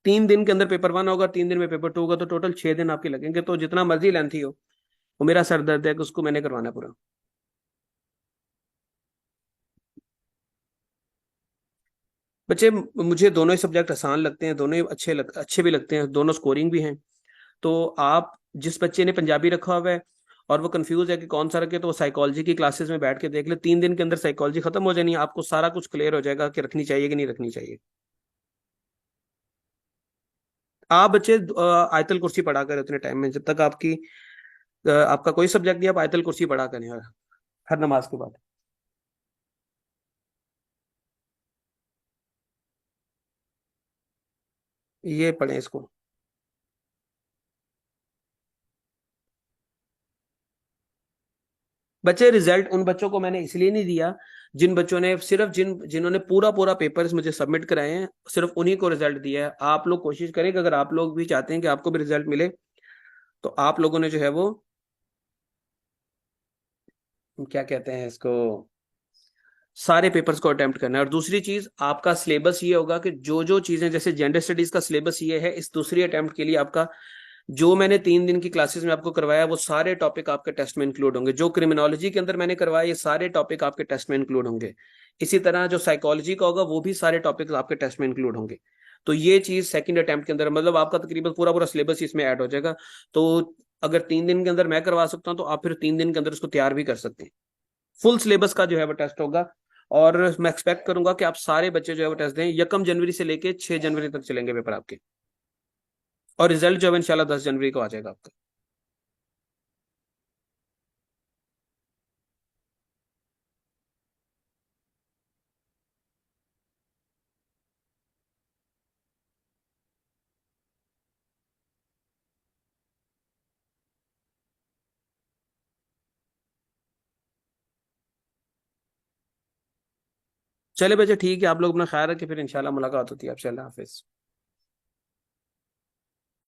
3 दिन के अंदर पेपर 1 होगा, 3 दिन में पेपर 2 होगा, तो टोटल 6 दिन आपके लगेंगे। तो जितना मर्जी लेंथी हो, वो मेरा सर दर्द है कि उसको मैंने करवाना है पूरा। बच्चे, मुझे दोनों ही सब्जेक्ट आसान लगते हैं, दोनों ही अच्छे भी लगते हैं, दोनों स्कोरिंग भी हैं। तो आप, जिस बच्चे ने पंजाबी रखा हुआ है और वो कंफ्यूज है कि कौन सा रखे, तो वो साइकोलॉजी की क्लासेस में बैठ के देख ले। 3 दिन के अंदर साइकोलॉजी खत्म हो जानी है, आपको सारा कुछ क्लियर हो जाएगा कि रखनी चाहिए कि नहीं रखनी चाहिए। आप बच्चे आयतल कुर्सी पढ़ा करें उतने टाइम में, जब तक आपका कोई सब्जेक्ट नहीं, आप आयतल कुर्सी पढ़ा करें हर नमाज के बाद। ये पढ़ें इसको। बच्चे, रिजल्ट उन बच्चों को मैंने इसलिए नहीं दिया जिन बच्चों ने सिर्फ जिन्होंने पूरा पूरा पेपर्स मुझे सबमिट कराए हैं, सिर्फ उन्हीं को रिजल्ट दिया है। आप लोग कोशिश करें कि अगर आप लोग भी चाहते हैं कि आपको भी रिजल्ट मिले, तो आप लोगों ने जो है वो, क्या कहते हैं इसको, सारे पेपर्स को अटेम्प्ट करना है। और दूसरी चीज, आपका सिलेबस ये होगा कि जो जो चीजें, जैसे जेंडर स्टडीज का सिलेबस ये है, इस दूसरी अटेम्प्ट के लिए आपका, जो मैंने 3 दिन की क्लासेस में आपको करवाया, वो सारे टॉपिक आपके टेस्ट में इंक्लूड होंगे। जो क्रिमिनोलॉजी के अंदर मैंने करवाया, ये सारे टॉपिक आपके टेस्ट में इंक्लूड होंगे। इसी तरह जो साइकोलॉजी का होगा, वो भी सारे टॉपिक आपके टेस्ट में इंक्लूड होंगे। तो ये चीज सेकंड अटेम्प्ट के अंदर, मतलब आपका तकरीबन पूरा पूरा सिलेबस इसमें ऐड हो जाएगा। तो अगर 3 दिन के अंदर मैं करवा सकता हूँ, तो आप फिर 3 दिन के अंदर उसको तैयार भी कर सकते हैं। फुल सिलेबस का जो है वो टेस्ट होगा। और मैं एक्सपेक्ट करूंगा कि आप सारे बच्चे जो है वो टेस्ट दें। 1 जनवरी से लेके 6 जनवरी तक चलेंगे पेपर आपके, और रिजल्ट जो है इंशाल्लाह 10 जनवरी को आ जाएगा आपका। चले बच्चे, ठीक है, आप लोग अपना ख्याल रखें, फिर इंशाल्लाह मुलाकात होती है आपसे। अल्लाह हाफिज।